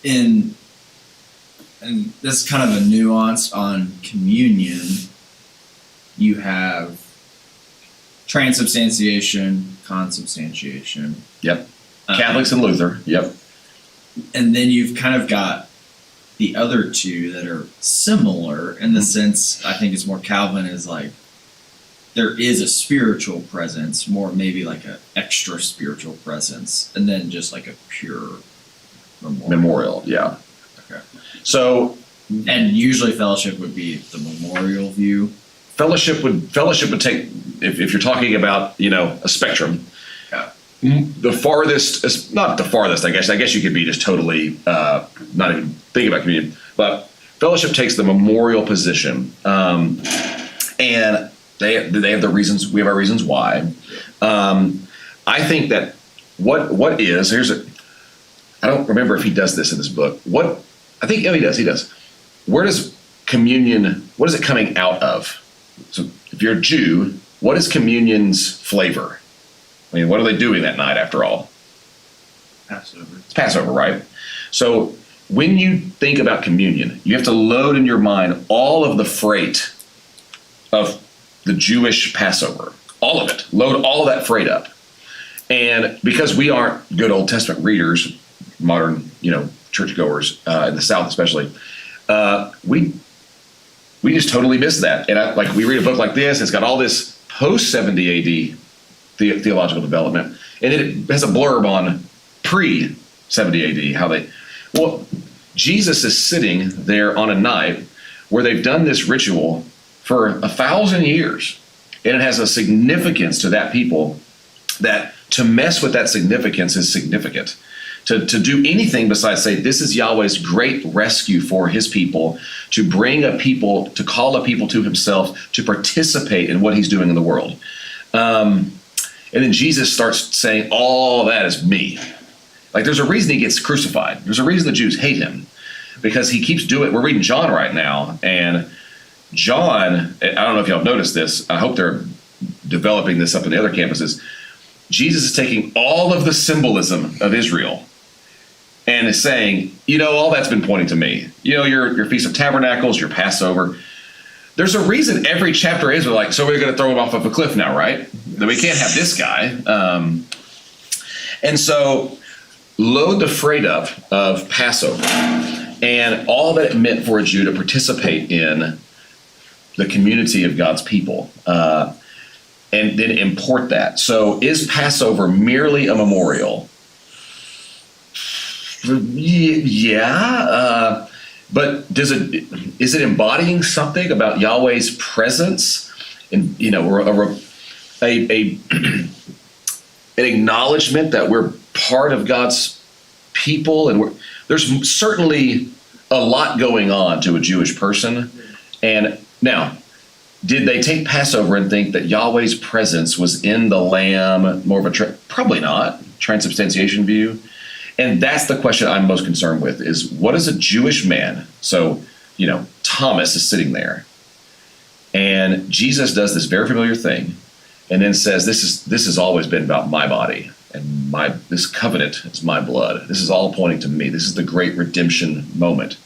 C: And this is kind of a nuance on communion. You have transubstantiation, consubstantiation.
E: Yep. Catholics and Luther. Yep.
C: And then you've kind of got the other two that are similar in the sense, I think it's more Calvin is there is a spiritual presence, more maybe an extra spiritual presence, and then just a pure
E: memorial. Yeah.
C: Okay.
E: So,
C: and usually fellowship would be the memorial view. Fellowship would
E: take, if you're talking about a spectrum.
C: Yeah.
E: the farthest, not the farthest, I guess you could be just totally not even thinking about communion, but fellowship takes the memorial position, and they have the reasons. We have our reasons why. I think that what is I don't remember if he does this in this book. He does. Where does communion? What is it coming out of? So if you're a Jew, what is communion's flavor? I mean, what are they doing that night after all?
C: Passover.
E: It's Passover, right? So when you think about communion, you have to load in your mind all of the freight of the Jewish Passover. All of it. Load all of that freight up. And because we aren't good Old Testament readers, modern, churchgoers in the South especially, we just totally miss that. And we read a book like this, it's got all this post 70 AD theological development, and it has a blurb on pre 70 AD. Jesus is sitting there on a night where they've done this ritual for 1,000 years, and it has a significance to that people that to mess with that significance is significant. To do anything besides say this is Yahweh's great rescue for his people, to bring a people, to call a people to himself, to participate in what he's doing in the world. And then Jesus starts saying, all that is me. Like there's a reason he gets crucified. There's a reason the Jews hate him, because he keeps doing it. We're reading John right now, and John, I don't know if y'all have noticed this. I hope they're developing this up in the other campuses. Jesus is taking all of the symbolism of Israel and is saying, all that's been pointing to me. Your Feast of Tabernacles, your Passover. There's a reason every chapter is like, so we're going to throw him off of a cliff now, right? That we can't have this guy. And so load the freight up of Passover and all that it meant for a Jew to participate in the community of God's people, and then import that. So is Passover merely a memorial? Yeah. But is it embodying something about Yahweh's presence, and an acknowledgement that we're part of God's people, and there's certainly a lot going on to a Jewish person. And now, did they take Passover and think that Yahweh's presence was in the lamb, more of a probably not, transubstantiation view? And that's the question I'm most concerned with, is what is a Jewish man? So, Thomas is sitting there, and Jesus does this very familiar thing, and then says, this has always been about my body, and this covenant is my blood. This is all pointing to me. This is the great redemption moment.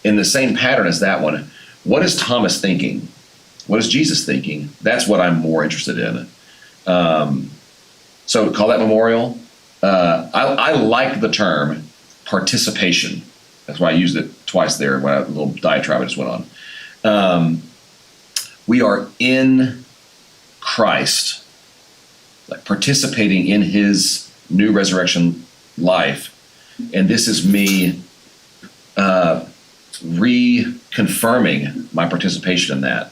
E: In the same pattern as that one, what is Thomas thinking? What is Jesus thinking? That's what I'm more interested in. So call that memorial. I like the term participation. That's why I used it twice there when a little diatribe I just went on. We are in Christ, like participating in his new resurrection life. And this is me reconfirming my participation in that.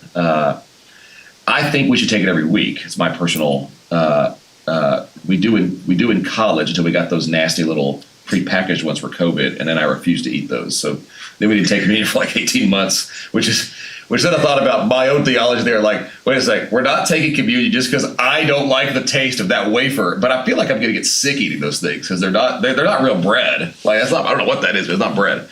E: I think we should take it every week. It's my personal we do in college until we got those nasty little prepackaged ones for COVID, and then I refused to eat those. So then we didn't take communion for like 18 months, which then I thought about my own theology there. Like, wait a sec, we're not taking communion just because I don't like the taste of that wafer, but I feel like I'm going to get sick eating those things because they're not real bread. Like I don't know what that is, but it's not bread.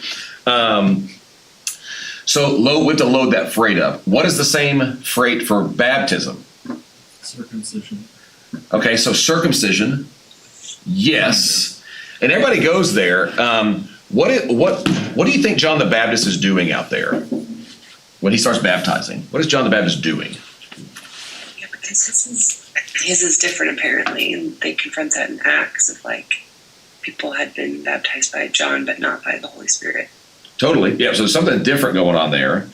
E: So went to load that freight up. What is the same freight for baptism?
C: Circumcision.
E: Okay, so circumcision, yes, and everybody goes there. What do you think John the Baptist is doing out there when he starts baptizing? What is John the Baptist doing?
D: Yeah, because his is different apparently, and they confront that in Acts of people had been baptized by John, but not by the Holy Spirit.
E: Totally, yeah. So there's something different going on there.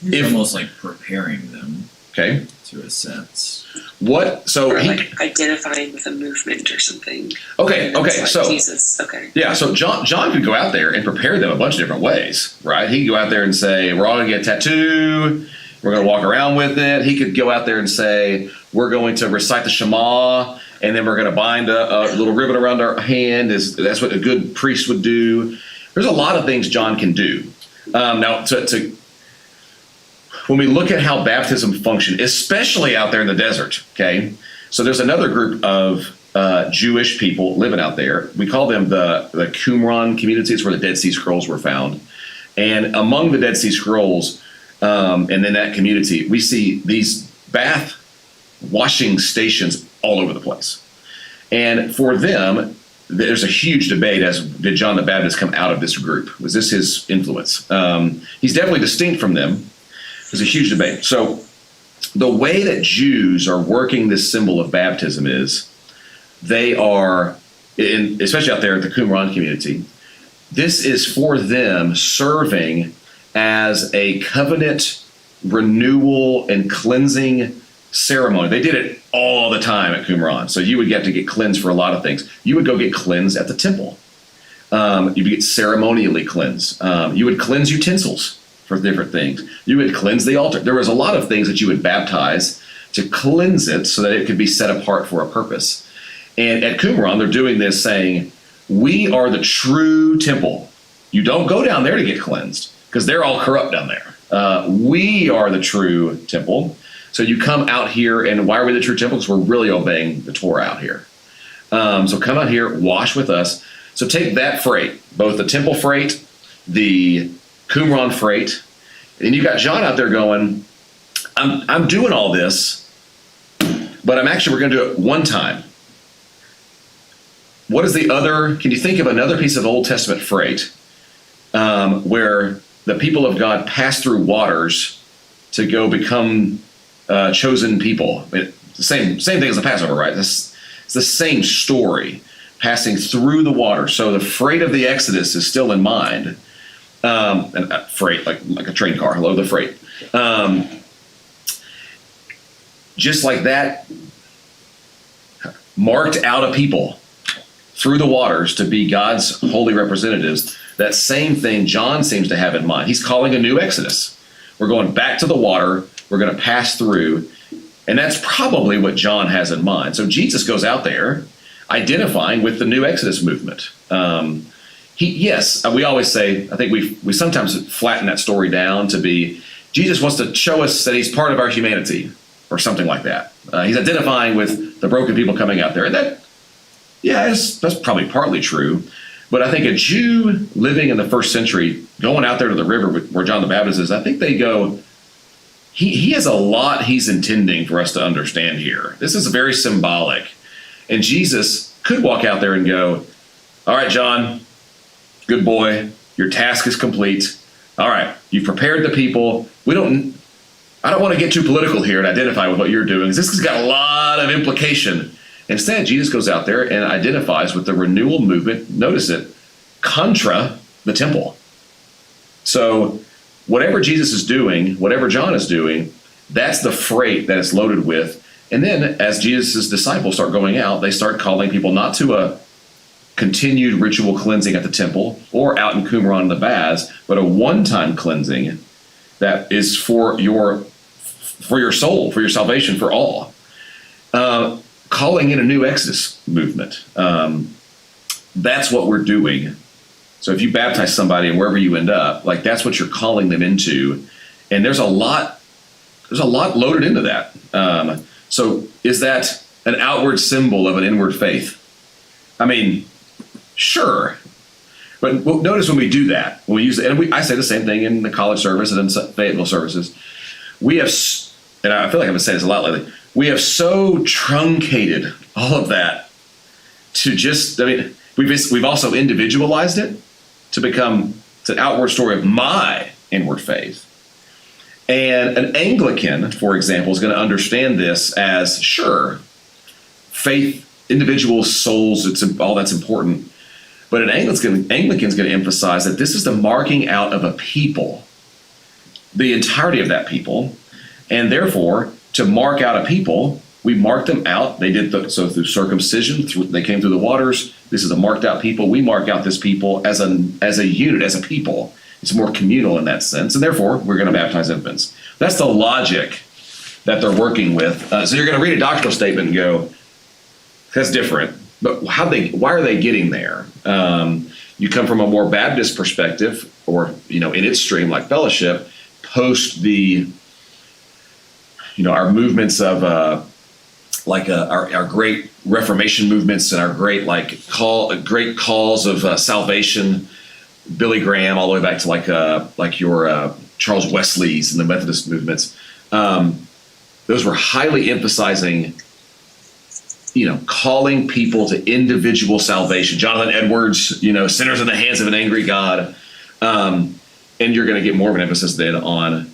C: It's almost like preparing them.
E: Okay.
C: To a sense.
E: What? So
D: or identifying with a movement or something.
E: Okay. So
D: Jesus. Okay.
E: Yeah. So John could go out there and prepare them a bunch of different ways, right? He could go out there and say, "We're all going to get a tattoo. We're going to walk around with it." He could go out there and say, "We're going to recite the Shema, and then we're going to bind a little ribbon around our hand. That's what a good priest would do. There's a lot of things John can do. Now, when we look at how baptism functions, especially out there in the desert, okay? So there's another group of Jewish people living out there. We call them the Qumran community. It's where the Dead Sea Scrolls were found. And among the Dead Sea Scrolls, and in that community, we see these bath washing stations all over the place. And for them, there's a huge debate as did John the Baptist come out of this group? Was this his influence? He's definitely distinct from them. There's a huge debate. So the way that Jews are working this symbol of baptism is they are, especially out there at the Qumran community, this is for them serving as a covenant renewal and cleansing ceremony. They did it all the time at Qumran. So you would get to get cleansed for a lot of things. You would go get cleansed at the temple. You would get ceremonially cleansed. You would cleanse utensils for different things. You would cleanse the altar. There was a lot of things that you would baptize to cleanse it so that it could be set apart for a purpose. And at Qumran, they're doing this saying, we are the true temple. You don't go down there to get cleansed because they're all corrupt down there. We are the true temple. So you come out here, and why are we the true temple? Because we're really obeying the Torah out here. So come out here, wash with us. So take that freight, both the temple freight, the Qumran freight, and you got John out there going, I'm doing all this, but we're going to do it one time. What is the other? Can you think of another piece of Old Testament freight where the people of God pass through waters to go become chosen people? The same thing as the Passover, right? It's the same story, passing through the water. So the freight of the Exodus is still in mind. And freight, like a train car, hello, the freight. Just like that, marked out a people through the waters to be God's holy representatives. That same thing John seems to have in mind. He's calling a new Exodus. We're going back to the water. We're going to pass through. And that's probably what John has in mind. So Jesus goes out there identifying with the new Exodus movement. We always say, I think we sometimes flatten that story down to be, Jesus wants to show us that he's part of our humanity or something like that. He's identifying with the broken people coming out there. And that's probably partly true. But I think a Jew living in the first century, going out there to the river where John the Baptist is, I think they go, he has a lot he's intending for us to understand here. This is very symbolic. And Jesus could walk out there and go, all right, John, good boy, your task is complete. All right, you've prepared the people. I don't want to get too political here and identify with what you're doing, because this has got a lot of implication. Instead, Jesus goes out there and identifies with the renewal movement, notice it, contra the temple. So whatever Jesus is doing, whatever John is doing, that's the freight that it's loaded with. And then as Jesus' disciples start going out, they start calling people not to a continued ritual cleansing at the temple or out in Qumran in the baths, but a one-time cleansing that is for your soul, for your salvation, for all. Calling in a new Exodus movement. That's what we're doing. So if you baptize somebody and wherever you end up, that's what you're calling them into. And there's a lot loaded into that. So is that an outward symbol of an inward faith? I mean, sure. But notice when we do that, when we use it, and I say the same thing in the college service and in Fayetteville services, we have, and I feel like I've been saying this a lot lately, we have so truncated all of that to we've also individualized it to become an outward story of my inward faith. And an Anglican, for example, is going to understand this as, sure, faith, individual souls, all that's important. But an Anglican's going to emphasize that this is the marking out of a people, the entirety of that people, and therefore, to mark out a people, we mark them out. They did so through circumcision. They came through the waters. This is a marked out people. We mark out this people as a unit, as a people. It's more communal in that sense, and therefore we're going to baptize infants. That's the logic that they're working with. So you're going to read a doctrinal statement and go, That's different. But why are they getting there? You come from a more Baptist perspective, or, in its stream, like Fellowship, post the, our movements of, our great Reformation movements and our great, great calls of salvation, Billy Graham, all the way back to your Charles Wesley's and the Methodist movements. Those were highly emphasizing, calling people to individual salvation. Jonathan Edwards, sinners in the hands of an angry God. And you're going to get more of an emphasis then on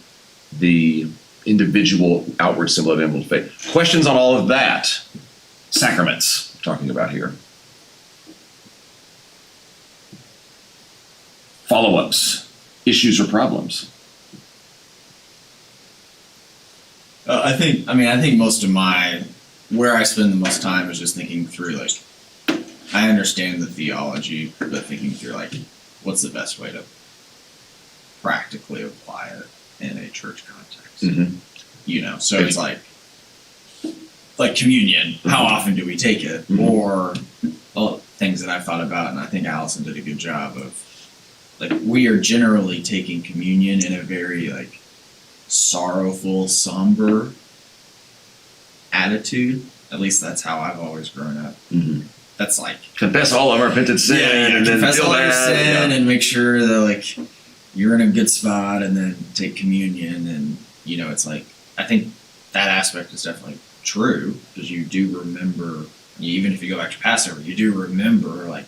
E: the individual outward symbol of emblem of faith. Questions on all of that? Sacraments, we're talking about here. Follow-ups, issues or problems.
C: I think most of where I spend the most time is just thinking through, I understand the theology, but thinking through, what's the best way to practically apply it in a church context.
E: Mm-hmm.
C: So it's like communion. How often do we take it?
E: Mm-hmm.
C: Or things that I've thought about, and I think Allison did a good job of, we are generally taking communion in a very, sorrowful, somber attitude. At least that's how I've always grown up.
E: Mm-hmm.
C: That's
E: confess all of our repented sin, and then
C: confess
E: feel
C: all your
E: bad,
C: sin, and make sure that you're in a good spot, and then take communion, and it's I think that aspect is definitely true, because you do remember, even if you go back to Passover, you do remember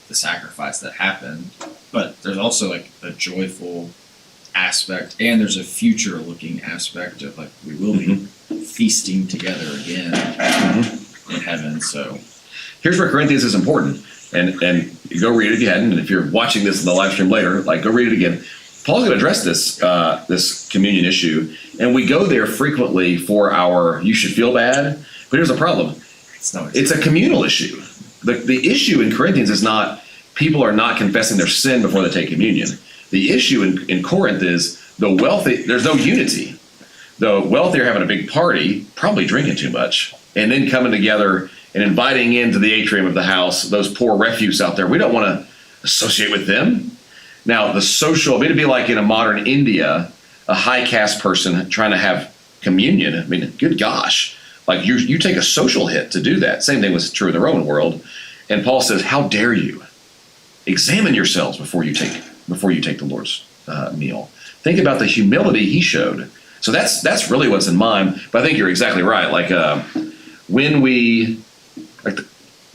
C: the sacrifice that happened, but there's also a joyful aspect, and there's a future looking aspect of we will be feasting together again in heaven. So
E: here's where Corinthians is important, and go read it if you hadn't, and if you're watching this in the live stream later, go read it again. Paul's going to address this communion issue, and we go there frequently for our "you should feel bad," but here's the problem: it's a communal issue. The issue in Corinthians is not people are not confessing their sin before they take communion. The issue in Corinth is the wealthy. There's no unity. The wealthy are having a big party, probably drinking too much, and then coming together and inviting into the atrium of the house those poor refuse out there. We don't want to associate with them. Now, the social, it'd be like in a modern India, a high caste person trying to have communion. Good gosh. You take a social hit to do that. Same thing was true in the Roman world. And Paul says, how dare you? Examine yourselves before you take the Lord's meal. Think about the humility he showed. So that's really what's in mind. But I think you're exactly right. When we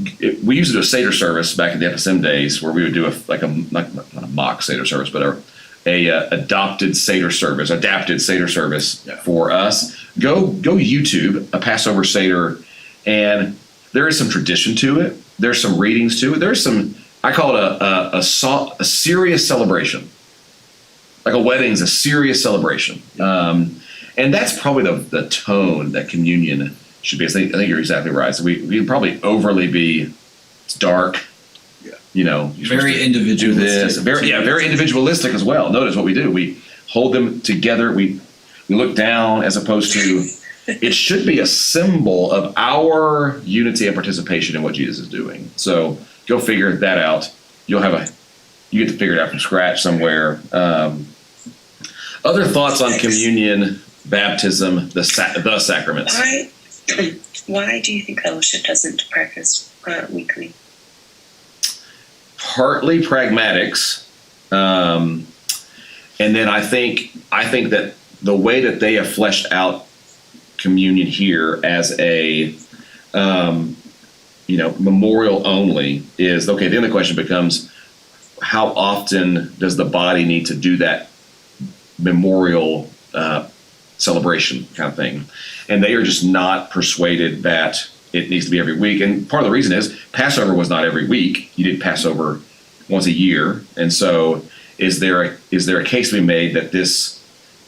E: used to do a Seder service back in the FSM days, where we would do not a mock Seder service, but a adapted Seder service for us. Go YouTube a Passover Seder, and there is some tradition to it. There's some readings to it. There's some, I call it a serious celebration. Like a wedding's a serious celebration. And that's probably the tone that communion should be. I think you're exactly right. So we can probably overly be, it's dark. Yeah.
C: Very individualistic.
E: Very individualistic as well. Notice what we do. We hold them together. We look down, as opposed to, it should be a symbol of our unity and participation in what Jesus is doing. So go figure that out. You get to figure it out from scratch somewhere. Other thoughts on communion, baptism, the sacraments?
D: Why do you think Fellowship doesn't practice weekly?
E: Partly pragmatics, and then I think that the way that they have fleshed out communion here as a memorial only is okay. Then the question becomes, how often does the body need to do that memorial celebration kind of thing? And they are just not persuaded that it needs to be every week. And part of the reason is Passover was not every week. You did Passover once a year. And so is there a case to be made that this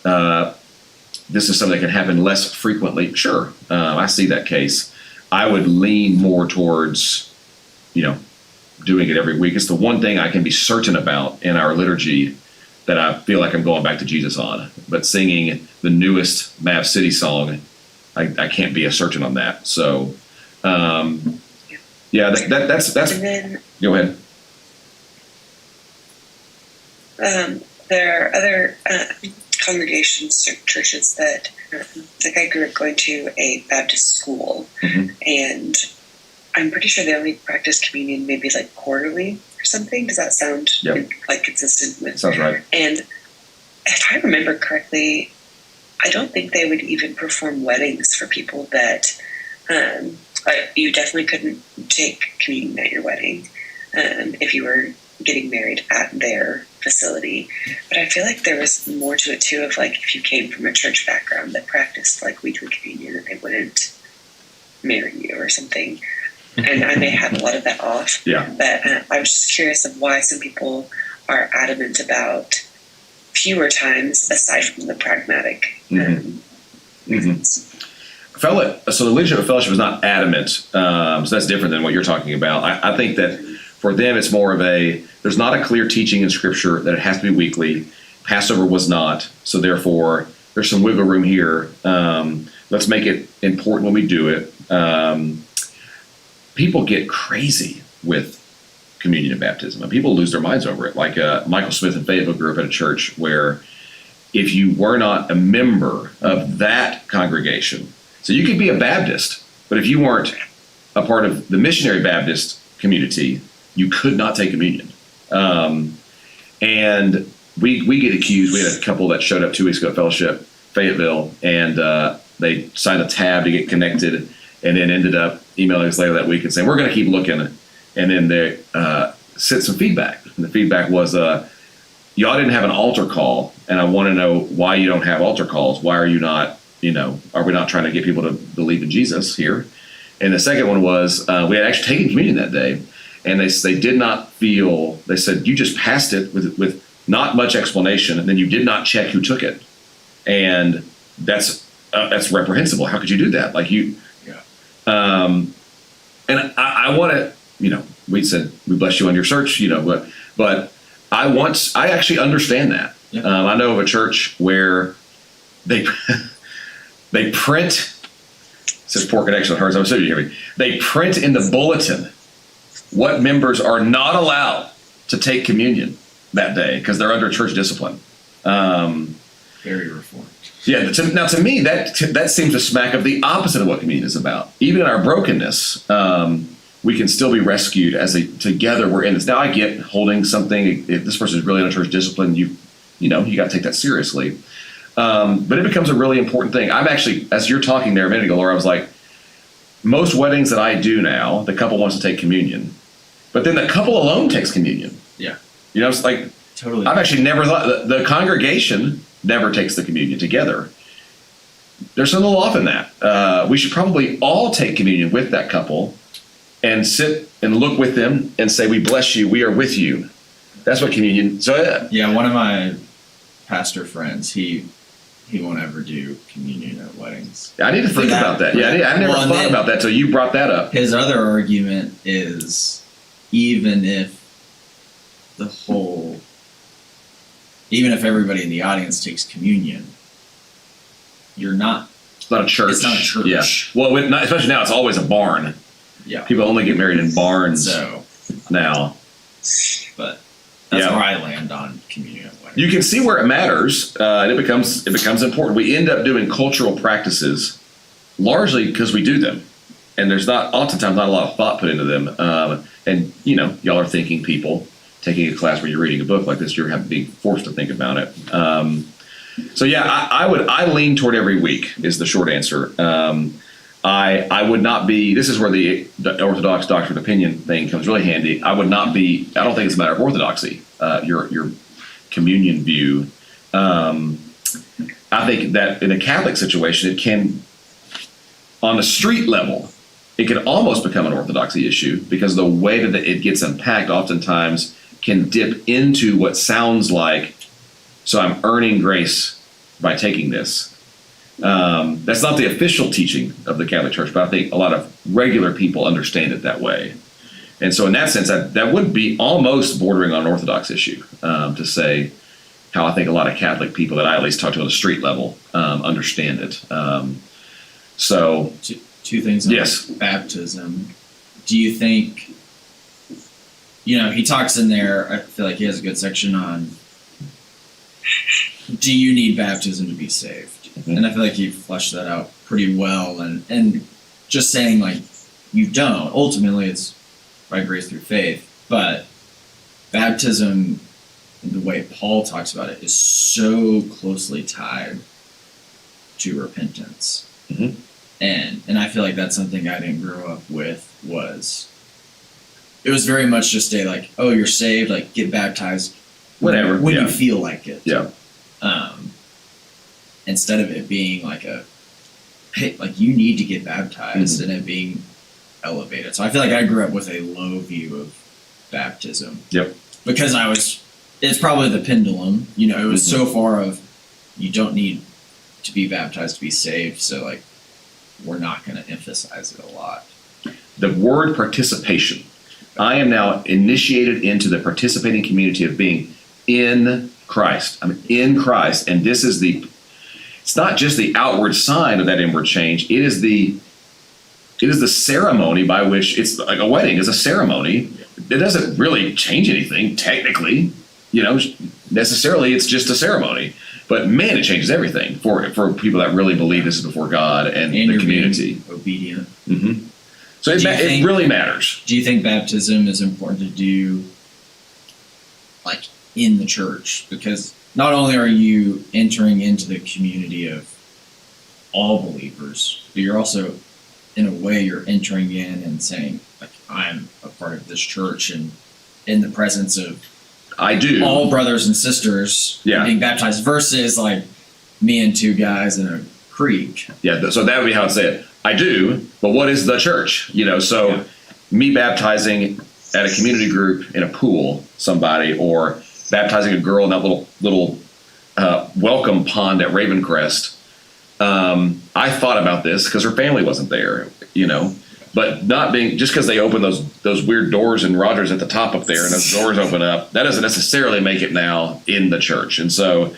E: is something that can happen less frequently? Sure. I see that case. I would lean more towards, doing it every week. It's the one thing I can be certain about in our liturgy that I feel like I'm going back to Jesus on. But singing the newest Mav City song, I can't be as certain on that. So Yeah, that's.
D: And then
E: Go ahead.
D: there are other congregations or churches that, like I grew up going to a Baptist school, and I'm pretty sure they only practice communion maybe like quarterly or something. Does that sound like consistent with?
E: Sounds right.
D: And if I remember correctly, I don't think they would even perform weddings for people that you definitely couldn't take communion at your wedding if you were getting married at their facility. But I feel like there was more to it too, of like if you came from a church background that practiced like weekly communion, that they wouldn't marry you or something. And I may have a lot of that off.
E: Yeah.
D: But I was just curious of why some people are adamant about fewer times aside from the pragmatic reasons.
E: So the leadership of fellowship is not adamant, so that's different than what you're talking about. I think that for them it's more of there's not a clear teaching in Scripture that it has to be weekly. Passover was not, so therefore there's some wiggle room here. Let's make it important when we do it. People get crazy with communion and baptism, and people lose their minds over it. Like Michael Smith in Fayetteville grew up at a church where if you were not a member of that congregation, so you could be a Baptist, but if you weren't a part of the missionary Baptist community, you could not take communion. And we get accused. We had a couple that showed up 2 weeks ago at Fellowship, Fayetteville, and they signed a tab to get connected, and then ended up emailing us later that week and saying, we're going to keep looking. And then they sent some feedback. And the feedback was, y'all didn't have an altar call, and I want to know why you don't have altar calls. Why are you not, are we not trying to get people to believe in Jesus here? And the second one was, we had actually taken communion that day, and they did not feel, they said, you just passed it with not much explanation, and then you did not check who took it. And that's reprehensible. How could you do that? Like you, and I want to, we said, we bless you on your search, but I actually understand that. Yeah. I know of a church where they print, it says poor connection with hers, I'm assuming you hear me. They print in the bulletin what members are not allowed to take communion that day because they're under church discipline.
C: Very reformed.
E: Yeah. Now, to me, that seems to smack of the opposite of what communion is about. Even in our brokenness, we can still be rescued together. We're in this. Now, I get holding something. If this person is really under church discipline, you got to take that seriously. But it becomes a really important thing. I'm actually, as you're talking there a minute ago, Laura, I was like, most weddings that I do now, the couple wants to take communion, but then the couple alone takes communion.
C: Yeah.
E: It's like,
C: totally.
E: I've actually never thought, the congregation never takes the communion together. There's a little off in that. We should probably all take communion with that couple and sit and look with them and say, we bless you, we are with you. That's what communion,
C: yeah, one of my pastor friends, he won't ever do communion at weddings.
E: I need to think about that. Yeah, I never thought about that till you brought that up.
C: His other argument is even if everybody in the audience takes communion, it's not a church.
E: It's not a church. Yeah. Well, especially now, it's always a barn.
C: Yeah.
E: People only get married in barns now.
C: But that's where I land on communion at weddings.
E: You can see where it matters, and it becomes important. We end up doing cultural practices largely because we do them, and there's oftentimes not a lot of thought put into them. And y'all are thinking people taking a class where you're reading a book like this, you're being forced to think about it. I lean toward every week is the short answer. I would not be. This is where the Orthodox doctrine of opinion thing comes really handy. I would not be. I don't think it's a matter of orthodoxy. Your communion view. I think that in a Catholic situation, it can, on a street level, it can almost become an orthodoxy issue because the way that it gets unpacked oftentimes can dip into what sounds like, so I'm earning grace by taking this. That's not the official teaching of the Catholic Church, but I think a lot of regular people understand it that way. And so in that sense, that would be almost bordering on an Orthodox issue, to say how I think a lot of Catholic people that I at least talk to on the street level understand it.
C: Two things on
E: yes.
C: baptism. do you think, he talks in there, I feel like he has a good section on, do you need baptism to be saved? Mm-hmm. And I feel like he fleshed that out pretty well, and just saying, like, you don't. Ultimately, it's by grace through faith, but baptism, the way Paul talks about it, is so closely tied to repentance.
E: Mm-hmm.
C: And I feel like that's something I didn't grow up with. It was very much just a, like, oh, you're saved, like, get baptized
E: whenever
C: when you feel like it.
E: Yeah.
C: Instead of it being like like, you need to get baptized, and it being elevated. So I feel like I grew up with a low view of baptism.
E: Yep.
C: Because it's probably the pendulum, it was so far of, you don't need to be baptized to be saved, so, like, we're not going to emphasize it a lot.
E: The word participation. I am now initiated into the participating community of being in Christ. I'm in Christ, and this is it's not just the outward sign of that inward change. It is the ceremony by which, it's like a wedding is a ceremony. It doesn't really change anything technically, necessarily. It's just a ceremony. But man, it changes everything for people that really believe this is before God and the community.
C: Obedient.
E: Mm-hmm. So it really matters.
C: Do you think baptism is important to do, like, in the church? Because not only are you entering into the community of all believers, but you're also, in a way, you're entering in and saying, like, I'm a part of this church, and in the presence of all brothers and sisters being baptized, versus, like, me and two guys in a creek.
E: Yeah, so that would be how I'd say it. I do, but what is the church? Me baptizing at a community group in a pool, somebody, or baptizing a girl in that little welcome pond at Ravencrest. I thought about this because her family wasn't there, but not being, just because they open those weird doors in Rogers at the top up there and those doors open up, that doesn't necessarily make it now in the church. And so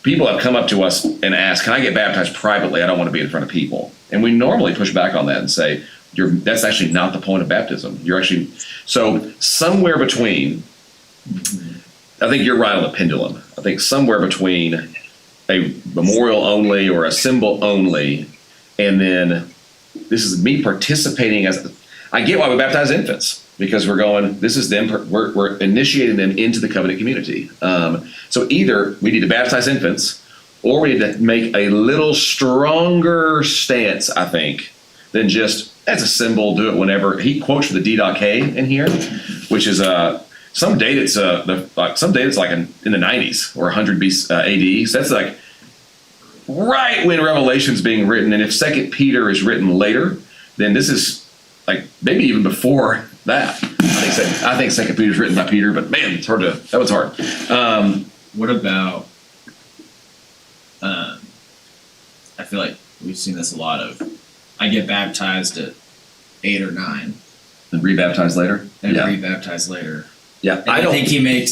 E: people have come up to us and asked, can I get baptized privately? I don't want to be in front of people. And we normally push back on that and say, that's actually not the point of baptism. So somewhere between, I think you're right on the pendulum. I think somewhere between a memorial only or a symbol only, and then this is me participating I get why we baptize infants, because we're going, this is them, we're initiating them into the covenant community. So either we need to baptize infants, or we need to make a little stronger stance, I think, than just, as a symbol, do it whenever. He quotes for the D.K. in here, which is some date it's like in the 90s or 100 AD. So that's like right when Revelation's being written, and if 2 Peter is written later, then this is like maybe even before that. I think 2 Peter's written by Peter, but man, that was hard.
C: What about? I feel like we've seen this a lot of. I get baptized at 8 or 9,
E: and rebaptized later.
C: Rebaptized later.
E: Yeah,
C: I think he made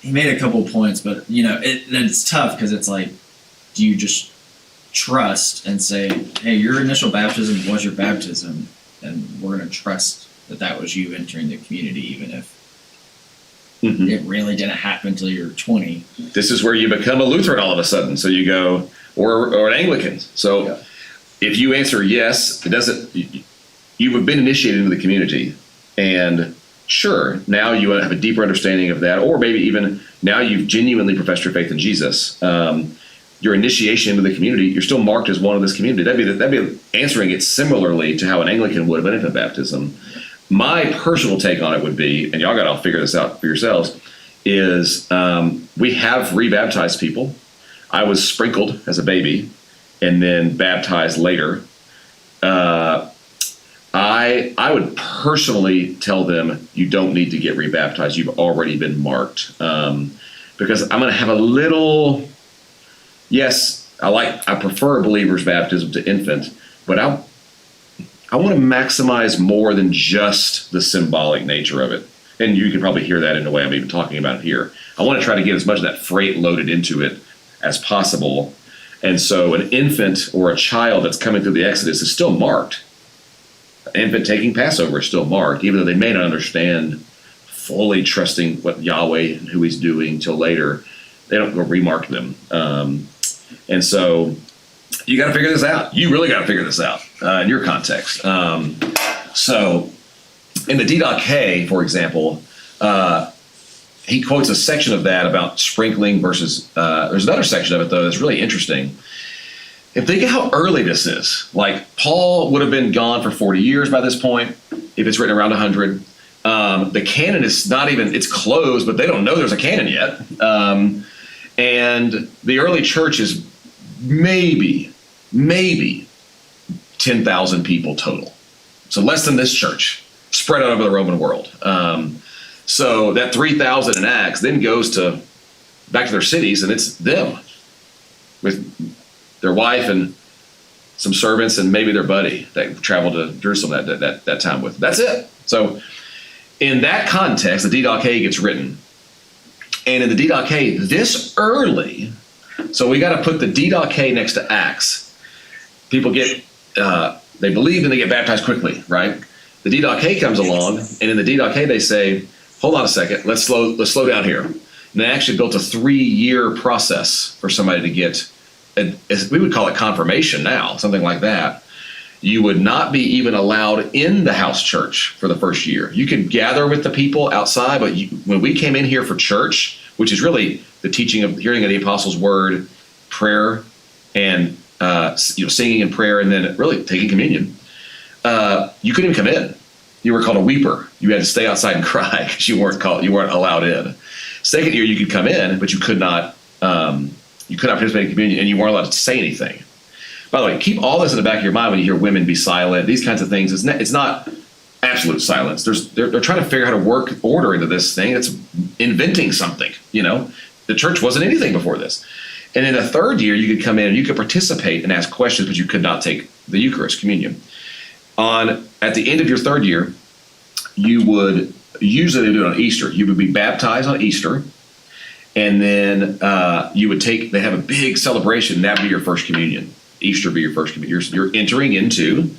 C: a couple points, but it's tough because it's like, do you just trust and say, hey, your initial baptism was your baptism, and we're going to trust that was you entering the community, even if it really didn't happen until you're 20.
E: This is where you become a Lutheran all of a sudden. So you go, or an Anglican. So if you answer yes, it doesn't. You have been initiated into the community, and sure, now you have a deeper understanding of that, or maybe even now you've genuinely professed your faith in Jesus. Your initiation into the community, you're still marked as one of this community. That'd be answering it similarly to how an Anglican would have been infant baptism. My personal take on it would be, and y'all got to figure this out for yourselves, is we have rebaptized people. I was sprinkled as a baby and then baptized later. I would personally tell them, you don't need to get rebaptized. You've already been marked. Because I'm going to have a little, yes, I prefer believer's baptism to infant, but I want to maximize more than just the symbolic nature of it. And you can probably hear that in the way I'm even talking about it here. I want to try to get as much of that freight loaded into it as possible. And so an infant or a child that's coming through the Exodus is still marked. infant taking Passover is still marked, even though they may not understand fully trusting what Yahweh and who He's doing till later. They don't go remark them. And so you got to figure this out. You really got to figure this out in your context. So in the Didache, for example, he quotes a section of that about sprinkling versus, there's another section of it, though, that's really interesting. And think of how early this is. Like, Paul would have been gone for 40 years by this point, if it's written around 100. The canon is not even, it's closed, but they don't know there's a canon yet. And the early church is maybe 10,000 people total. So less than this church, spread out over the Roman world. So that 3,000 in Acts then goes back to their cities, and it's them with their wife and some servants and maybe their buddy that traveled to Jerusalem that time with. That's it. So in that context, the Didache gets written. And in the Didache, this early, so we got to put the Didache next to Acts. People get, they believe and they get baptized quickly, right? The Didache comes along, and in the Didache they say, hold on a second, let's slow down here. And they actually built a 3-year process for somebody to get, we would call it confirmation now, something like that. You would not be even allowed in the house church for the first year. You could gather with the people outside, but when we came in here for church, which is really the teaching of hearing of the apostles' word, prayer, and singing and prayer, and then really taking communion, you couldn't even come in. You were called a weeper. You had to stay outside and cry because you weren't allowed in. Second year, you could come in, but you could not participate in communion, and you weren't allowed to say anything. By the way, keep all this in the back of your mind when you hear women be silent, these kinds of things. It's not absolute silence. They're trying to figure out how to work order into this thing. It's inventing something, The church wasn't anything before this. And in the third year, you could come in and you could participate and ask questions, but you could not take the Eucharist, communion. At the end of your third year, you would, usually they do it on Easter, you would be baptized on Easter, and then you would they have a big celebration, and that would be your first communion. Easter would be your first communion. You're entering into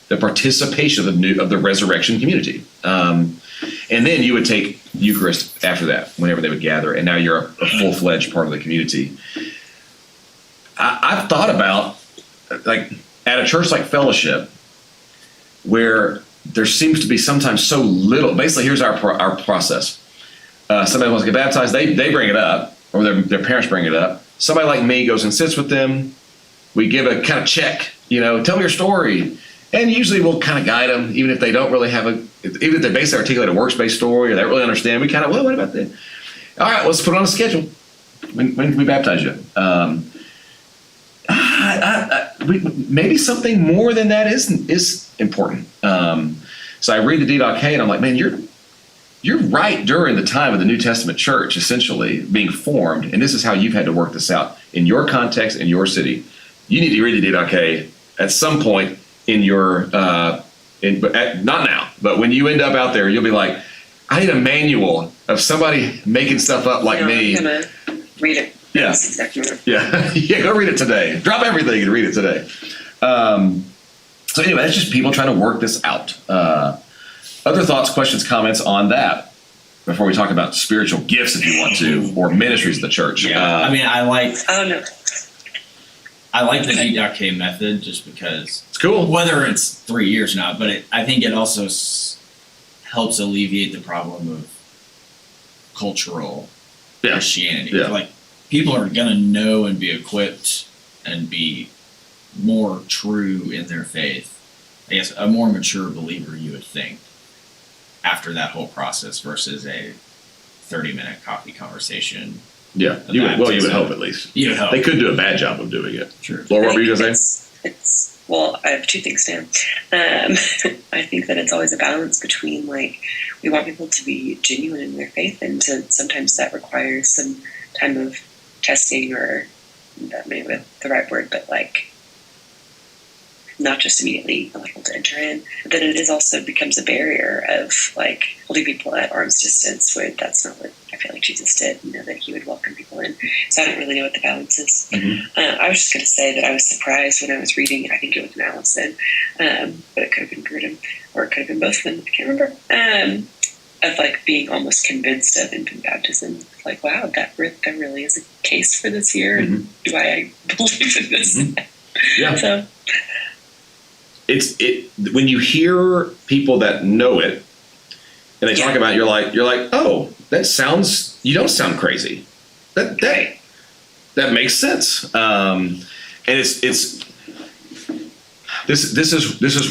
E: the participation of the resurrection community. And then you would take Eucharist after that, whenever they would gather, and now you're a full-fledged part of the community. I've thought about, like, at a church like Fellowship, where there seems to be sometimes so little. Basically, here's our process. Somebody wants to get baptized, they bring it up, or their parents bring it up. Somebody like me goes and sits with them. We give a kind of check, tell me your story. And usually we'll kind of guide them, even if they don't really have even if they basically articulate a works-based story or they don't really understand, we kind of, well, what about that? All right, let's put it on a schedule. When can we baptize you? Maybe something more than that is important. So I read the Didache and I'm like, man, you're right during the time of the New Testament church, essentially being formed, and this is how you've had to work this out in your context, in your city. You need to read the Didache at some point in your, not now, but when you end up out there, you'll be like, I need a manual of somebody making stuff up like me.
D: I'm gonna read it.
E: Yeah.
D: That's exactly right.
E: Yeah, go read it today. Drop everything and read it today. So anyway, it's just people trying to work this out. Other thoughts, questions, comments on that before we talk about spiritual gifts, if you want to, or ministries of the church.
C: Yeah,
D: Oh no.
C: I like the Didache method just because
E: It's cool.
C: whether it's 3 years or not, but I think it also helps alleviate the problem of cultural Christianity.
E: Yeah.
C: Like, people are gonna know and be equipped and be more true in their faith. I guess a more mature believer, you would think, after that whole process versus a 30-minute coffee conversation.
E: Yeah, you would hope at least.
C: You would hope.
E: They could do a bad job of doing it.
C: True.
E: Laura, what were you going to say?
D: Well, I have two things now. I think that it's always a balance between, like, we want people to be genuine in their faith, and sometimes that requires some time of testing, or that may be the right word, but like not just immediately able to enter in, but then it is also becomes a barrier of like holding people at arm's distance, where that's not what I feel like Jesus did, that he would welcome people in. So I don't really know what the balance is. I was just going to say that I was surprised when I was reading, I think it was an Allison, but it could have been Grudem, or it could have been both of them, I can't remember, of like being almost convinced of infant baptism. Like, wow, that really is a case for this year, and do I believe in this?
E: Yeah.
D: So
E: when you hear people that know it and they talk about it, you're like, oh, you don't sound crazy. That makes sense. And this is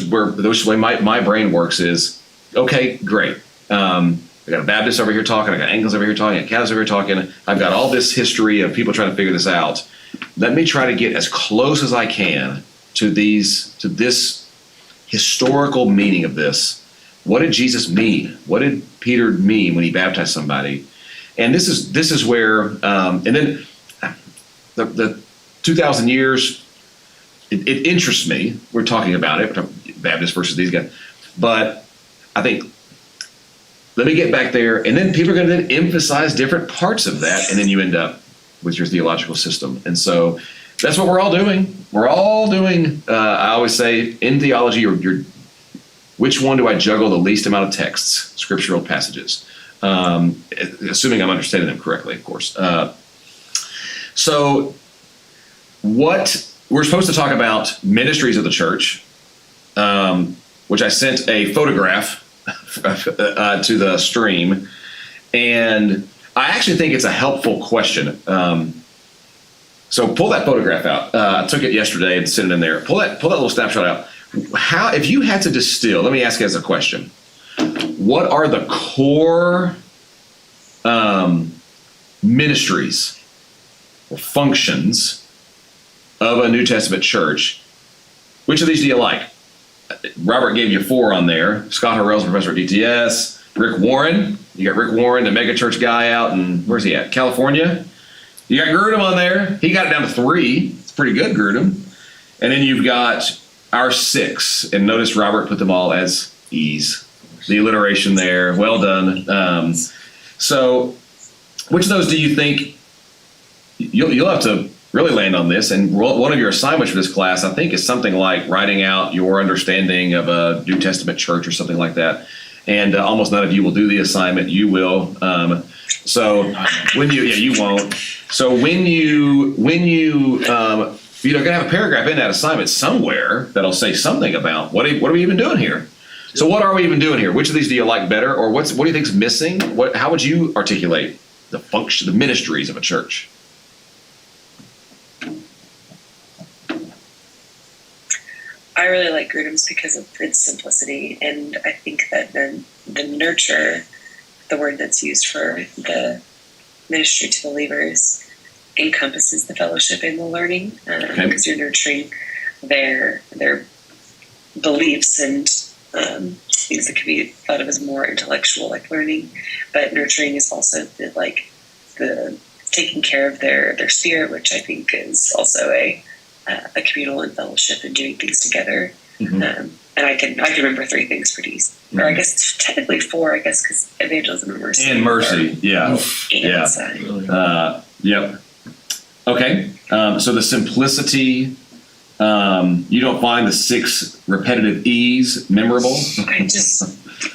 E: where the way my brain works is, okay, great. I got a Baptist over here talking, I got Anglicans over here talking, I got Catholics over here talking. I've got all this history of people trying to figure this out. Let me try to get as close as I can to this historical meaning of this. What did Jesus mean? What did Peter mean when he baptized somebody? And this is where, and then the 2,000 years, it interests me. We're talking about it, Baptist versus these guys. But I think, let me get back there, and then people are going to then emphasize different parts of that, and then you end up with your theological system. And so that's what we're all doing. We're all doing, I always say, in theology, which one do I juggle the least amount of texts, scriptural passages? Assuming I'm understanding them correctly, of course. So what we're supposed to talk about ministries of the church, which I sent a photograph to the stream, and I actually think it's a helpful question. So pull that photograph out. I took it yesterday and sent it in there. Pull that little snapshot out. If you had to distill, let me ask you as a question, what are the core ministries or functions of a New Testament church? Which of these do you like? Robert gave you 4 on there. Scott Harrell's professor at DTS. Rick Warren. You got Rick Warren, the mega church guy out in, where's he at? California. You got Grudem on there. He got it down to 3. It's pretty good, Grudem. And then you've got our 6. And notice Robert put them all as E's. The alliteration there. Well done. So which of those do you think you'll have to really land on this? And one of your assignments for this class, I think, is something like writing out your understanding of a New Testament church or something like that. And almost none of you will do the assignment. You will. So when you won't. So when you going to have a paragraph in that assignment somewhere that'll say something about what are we even doing here? So what are we even doing here? Which of these do you like better, or what do you think is missing? How would you articulate the function, the ministries of a church?
D: I really like Grudem's because of its simplicity, and I think that the nurture, the word that's used for the ministry to believers, encompasses the fellowship and the learning, because you're nurturing their beliefs and things that could be thought of as more intellectual, like learning, but nurturing is also the taking care of their spirit, which I think is also a communal and fellowship and doing things together. And I can remember 3 things pretty easy. Or I guess technically 4, because evangelism and mercy.
E: And mercy, yeah. Yep. Okay. So the simplicity, you don't find the 6 repetitive E's memorable?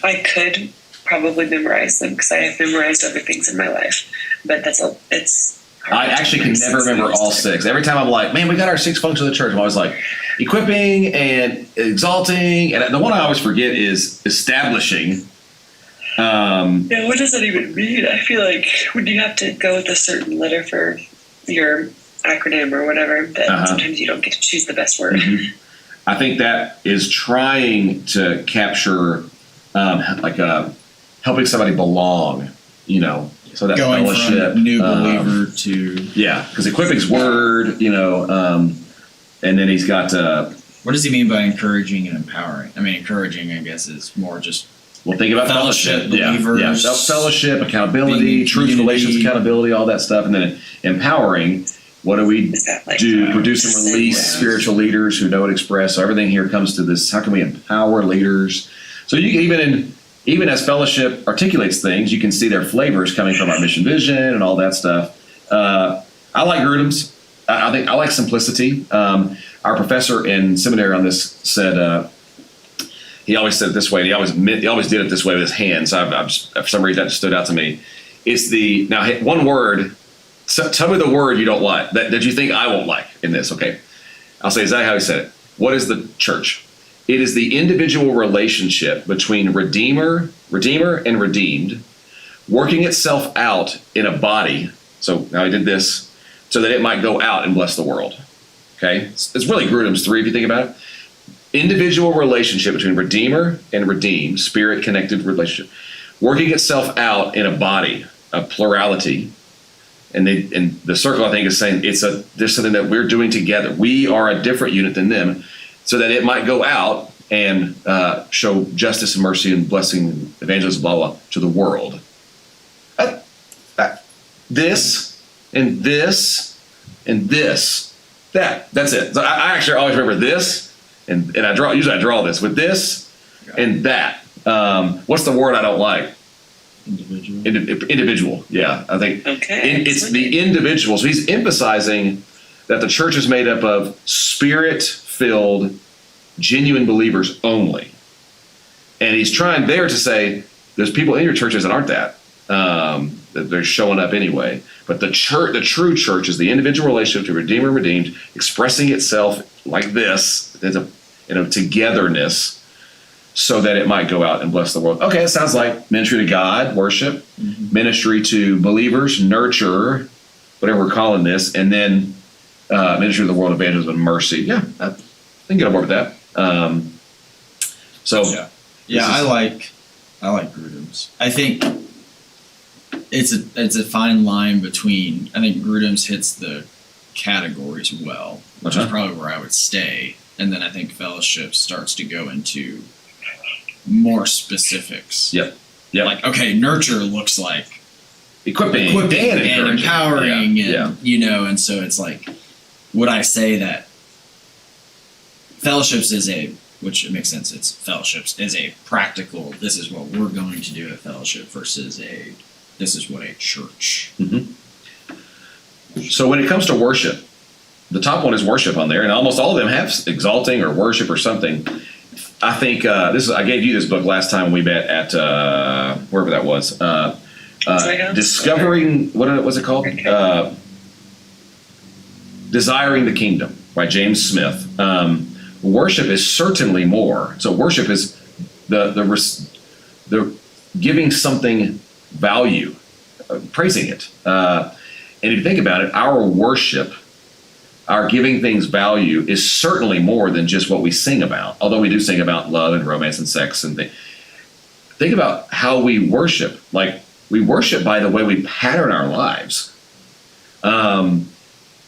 D: I could probably memorize them because I have memorized other things in my life, but it's
E: I actually can never remember all 6. Every time I'm like, man, we got our 6 functions of the church. I'm always like, equipping and exalting. And the one I always forget is establishing.
D: What does that even mean? I feel like when you have to go with a certain letter for your acronym or whatever, that sometimes you don't get to choose the best word.
E: I think that is trying to capture helping somebody belong, so that
C: going
E: fellowship,
C: from new believer to
E: because equipping's word, and then he's got
C: what does he mean by encouraging and empowering? I mean, encouraging, I guess, is more just
E: think about fellowship,
C: believers,
E: fellowship, accountability, truth, relations, accountability, all that stuff, and then empowering, What do we
D: Is that like
E: do? Produce and release
D: Yeah.
E: spiritual leaders who know and express. So everything here comes to this. How can we empower leaders? So you can even as fellowship articulates things, you can see their flavors coming from our mission vision and all that stuff. I like Grudem's. I think I like simplicity. Our professor in seminary on this said he always said it this way. And he always did it this way with his hands. For some reason that stood out to me. It's one word. So tell me the word you don't like that you think I won't like in this. Okay, I'll say exactly how he said it. What is the church? It is the individual relationship between Redeemer and redeemed, working itself out in a body. So now I did this so that it might go out and bless the world. Okay, it's really Grudem's 3 if you think about it. Individual relationship between Redeemer and redeemed, spirit-connected relationship, working itself out in a body, a plurality. And the circle, I think, is saying there's something that we're doing together. We are a different unit than them, so that it might go out and show justice and mercy and blessing, evangelism, blah, blah, to the world. This and this and this. That's it. So I actually always remember this, and I draw this with this and that. What's the word I don't like? Individual. Yeah, I think it's the individual. So he's emphasizing that the church is made up of spirit-filled, genuine believers only. And he's trying there to say there's people in your churches that aren't that they're showing up anyway. But the true church is the individual relationship to Redeemer and redeemed, expressing itself like this in a togetherness, so that it might go out and bless the world. Okay, it sounds like ministry to God, worship, ministry to believers, nurture, whatever we're calling this, and then ministry to the world, evangelism, and mercy. Yeah, I can get on board with that.
C: I like Grudem's. I think it's a fine line between. I think Grudem's hits the categories well, which is probably where I would stay, and then I think fellowship starts to go into more specifics.
E: Yep.
C: Like, okay, nurture looks like
E: equipping
C: and empowering, and so it's like, would I say that fellowships which it makes sense, it's fellowships is a practical, this is what we're going to do at fellowship versus this is what a church.
E: So when it comes to worship, the top one is worship on there, and almost all of them have exalting or worship or something. I think I gave you this book last time we met at wherever that was. Discovering what was it called? Okay. Desiring the Kingdom by James Smith. Worship is certainly more. So worship is the giving something value, praising it. And if you think about it, our worship, our giving things value, is certainly more than just what we sing about. Although we do sing about love and romance and sex and things. Think about how we worship. Like, we worship by the way we pattern our lives.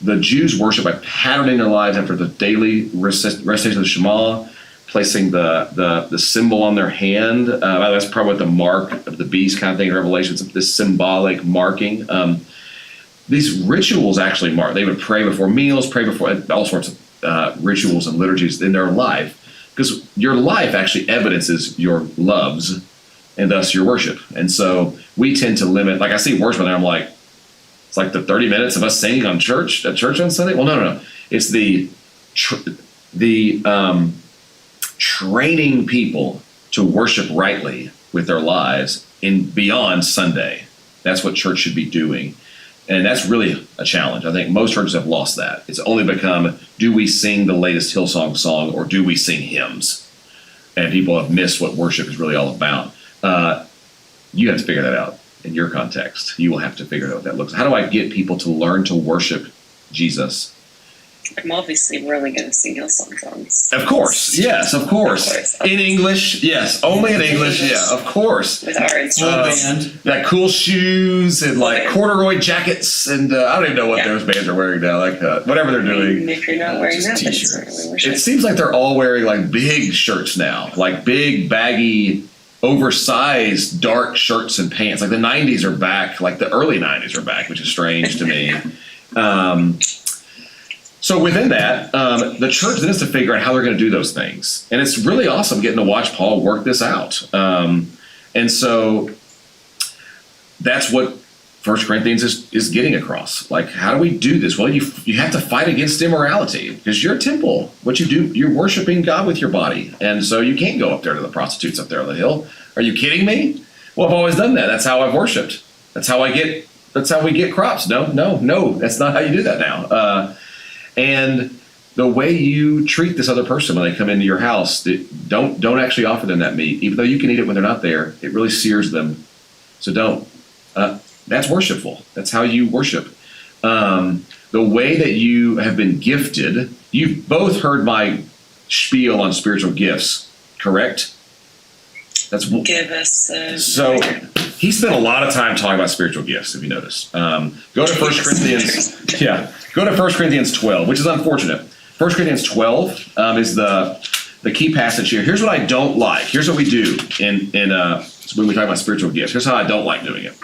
E: The Jews worship by patterning their lives after the daily recitation of the Shema, placing the symbol on their hand. That's probably what the mark of the beast kind of thing in Revelation, this symbolic marking. These rituals actually mark. They would pray before meals, pray before all sorts of rituals and liturgies in their life, because your life actually evidences your loves and thus your worship. And so we tend to limit. Like, I see worship and I'm like, it's like the 30 minutes of us singing at church on Sunday. Well, no. It's the training people to worship rightly with their lives in beyond Sunday. That's what church should be doing. And that's really a challenge. I think most churches have lost that. It's only become, do we sing the latest Hillsong song or do we sing hymns? And people have missed what worship is really all about. You have to figure that out in your context. You will have to figure out what that looks like. How do I get people to learn to worship Jesus?
D: I'm obviously really going to sing Hillsong songs.
E: Of course. Yes, of course. In English. Yes. Only in English. Yeah, of course.
D: With our instruments.
E: Like cool shoes and like corduroy jackets and I don't even know what those bands are wearing now. Like whatever they're doing.
D: If you're not wearing that, then it's not really worship.
E: It seems like they're all wearing like big shirts now. Like big, baggy, oversized, dark shirts and pants. Like the 90s are back. Like the early 90s are back, which is strange to me. So within that, the church then has to figure out how they're going to do those things. And it's really awesome getting to watch Paul work this out. And so that's what 1 Corinthians is getting across. Like, how do we do this? Well, you have to fight against immorality because you're a temple. What you do, you're worshiping God with your body. And so you can't go up there to the prostitutes up there on the hill. Are you kidding me? Well, I've always done that. That's how I've worshiped. That's how we get crops. No, that's not how you do that now. And the way you treat this other person when they come into your house, don't actually offer them that meat, even though you can eat it when they're not there. It really sears them. So don't. That's worshipful. That's how you worship. The way that you have been gifted, you've both heard my spiel on spiritual gifts, correct?
D: Give us.
E: So he spent a lot of time talking about spiritual gifts, if you notice. Go to 1 Corinthians. Yeah, go to 1 Corinthians 12, which is unfortunate. 1 Corinthians 12 is the key passage here. Here's what I don't like. Here's what we do when we talk about spiritual gifts. Here's how I don't like doing it.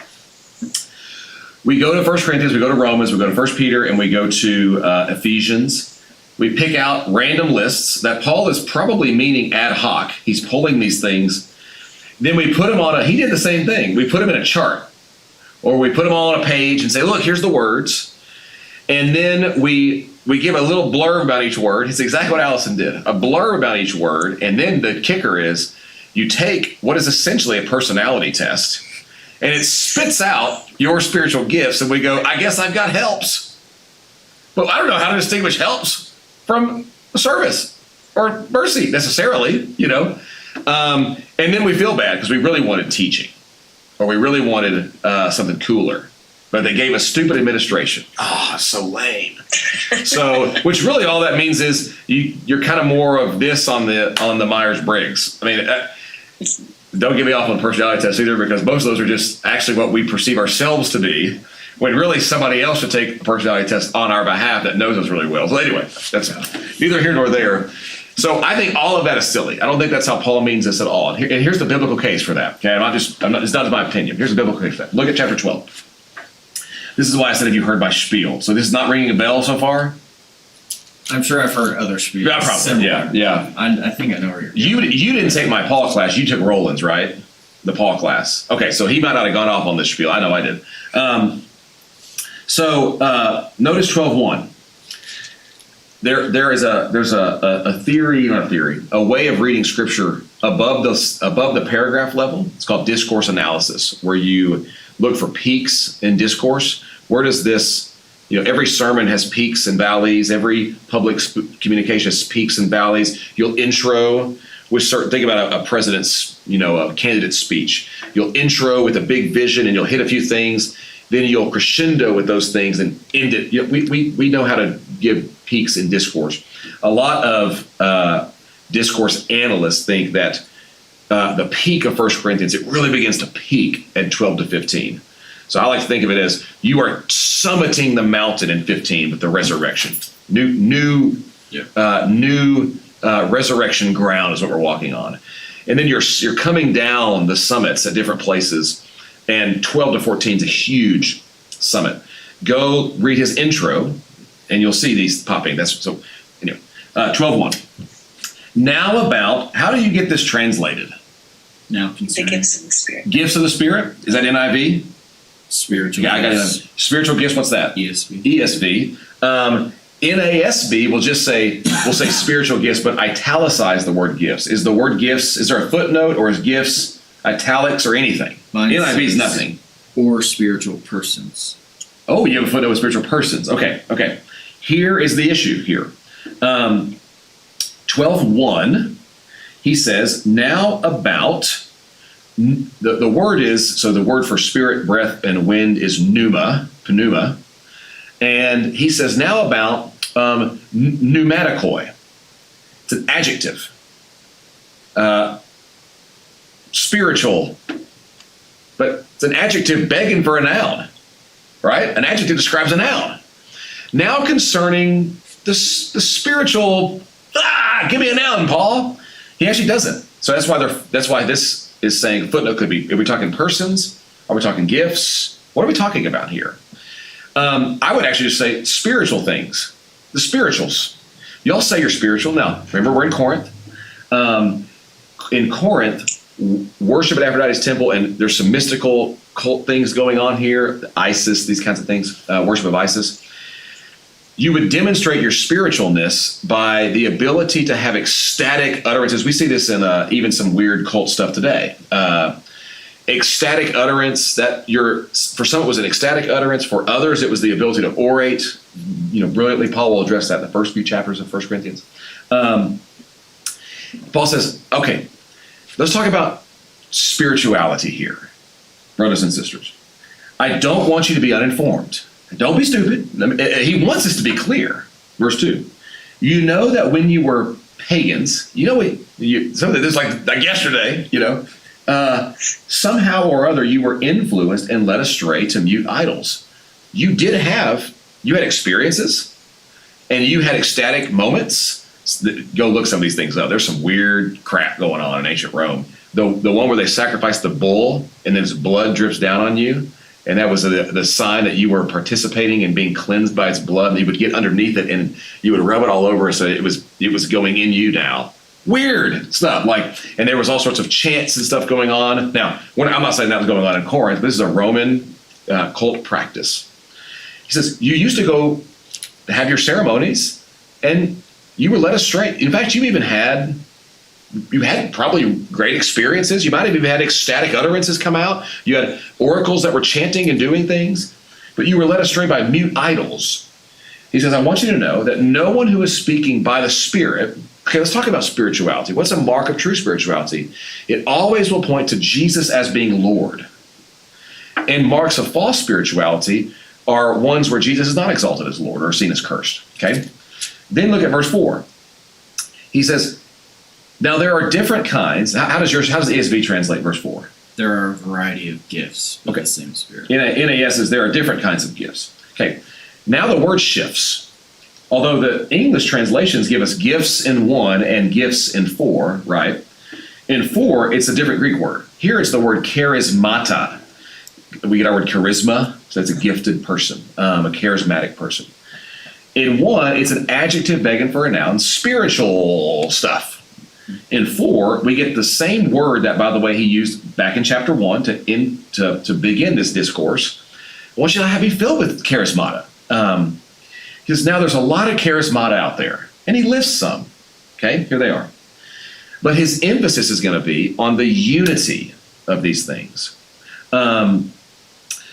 E: We go to 1 Corinthians, we go to Romans, we go to 1 Peter, and we go to Ephesians. We pick out random lists that Paul is probably meaning ad hoc. He's pulling these things. Then we put them he did the same thing. We put them in a chart. Or we put them all on a page and say, look, here's the words. And then we give a little blurb about each word. It's exactly what Allison did. A blurb about each word. And then the kicker is you take what is essentially a personality test. And it spits out your spiritual gifts. And we go, I guess I've got helps. But I don't know how to distinguish helps from service or mercy necessarily, And then we feel bad because we really wanted teaching or we really wanted something cooler. But they gave us stupid administration. Oh, so lame. So, which really all that means is you're kind of more of this on the Myers-Briggs. I mean, don't get me off on personality tests either, because most of those are just actually what we perceive ourselves to be, when really somebody else should take a personality test on our behalf that knows us really well. So anyway, that's neither here nor there. So I think all of that is silly. I don't think that's how Paul means this at all. And here's the biblical case for that. Okay, it's not my opinion. Here's the biblical case for that. Look at chapter 12. This is why I said, have you heard my spiel? So this is not ringing a bell so far?
C: I'm sure I've heard other spiels.
E: Yeah, probably.
C: Similar.
E: Yeah.
C: I think I know where
E: You didn't take my Paul class. You took Roland's, right? The Paul class. Okay, so he might not have gone off on this spiel. I know I did. Notice 12:1. There's a theory, not a theory, a way of reading scripture above the paragraph level. It's called discourse analysis, where you look for peaks in discourse. Where does this, every sermon has peaks and valleys. Every public communication has peaks and valleys. You'll intro with think about a president's, a candidate's speech. You'll intro with a big vision and you'll hit a few things. Then you'll crescendo with those things and end it. We know how to give peaks in discourse. A lot of discourse analysts think that the peak of 1 Corinthians, it really begins to peak at 12 to 15. So I like to think of it as you are summiting the mountain in 15 with the resurrection. New resurrection ground is what we're walking on. And then you're coming down the summits at different places. And 12 to 14 is a huge summit. Go read his intro, and you'll see these popping. 12:1. Now about, how do you get this translated?
C: Now
D: The
C: concerning
D: gifts of the Spirit.
E: Gifts of the Spirit? Is that NIV?
C: spiritual
E: Yeah, I got
C: gifts.
E: it. Spiritual gifts, what's that?
C: ESV.
E: ESV. NASB will say spiritual gifts, but italicize the word gifts. Is the word gifts, is there a footnote, or is gifts italics or anything?
C: Mine
E: NIV is
C: says,
E: nothing.
C: Or spiritual persons.
E: Oh, you have a footnote with spiritual persons. Okay. Here is the issue here. 12:1, he says, now about, the word is, so the word for spirit, breath, and wind is pneuma. And he says, now about pneumatikoi. It's an adjective. Spiritual. But it's an adjective begging for a noun, right? An adjective describes a noun. Now concerning the spiritual, give me a noun, Paul. He actually doesn't. So that's why this is saying footnote could be, are we talking persons? Are we talking gifts? What are we talking about here? I would actually just say spiritual things. the spirituals. Y'all say you're spiritual. Now, remember, we're in Corinth. In Corinth, worship at Aphrodite's temple, and there's some mystical cult things going on here, Isis, these kinds of things, worship of Isis. You would demonstrate your spiritualness by the ability to have ecstatic utterances. We see this in even some weird cult stuff today. Ecstatic utterance, for some it was an ecstatic utterance. For others, it was the ability to orate. Brilliantly, Paul will address that in the first few chapters of 1 Corinthians. Paul says, okay, let's talk about spirituality here, brothers and sisters. I don't want you to be uninformed. Don't be stupid. He wants us to be clear. Verse 2. You know that when you were pagans, something that's like yesterday, somehow or other you were influenced and led astray to mute idols. You had experiences, and you had ecstatic moments. Go look some of these things up. There's some weird crap going on in ancient Rome. The one where they sacrificed the bull and then its blood drips down on you. And that was the sign that you were participating in being cleansed by its blood. And you would get underneath it and you would rub it all over. So it was going in you now. Weird stuff. And there was all sorts of chants and stuff going on. Now, I'm not saying that was going on in Corinth, but this is a Roman cult practice. He says, you used to go have your ceremonies and you were led astray. In fact, you had probably great experiences. You might have even had ecstatic utterances come out. You had oracles that were chanting and doing things, but you were led astray by mute idols. He says, I want you to know that no one who is speaking by the Spirit. Okay, let's talk about spirituality. What's a mark of true spirituality? It always will point to Jesus as being Lord. And marks of false spirituality are ones where Jesus is not exalted as Lord or seen as cursed. Okay? Then look at verse 4. He says, now there are different kinds. How does the ESV translate verse 4?
C: There are a variety of gifts with the same Spirit.
E: NAS says there are different kinds of gifts. Okay, now the word shifts. Although the English translations give us gifts in 1 and gifts in 4, right? In 4, it's a different Greek word. Here it's the word charismata. We get our word charisma, so it's a gifted person, a charismatic person. In 1, it's an adjective begging for a noun, spiritual stuff. In 4, we get the same word that, by the way, he used back in chapter 1 to begin this discourse. I want you to be filled with charismata. Because now there's a lot of charismata out there, and he lists some. Okay, here they are. But his emphasis is going to be on the unity of these things.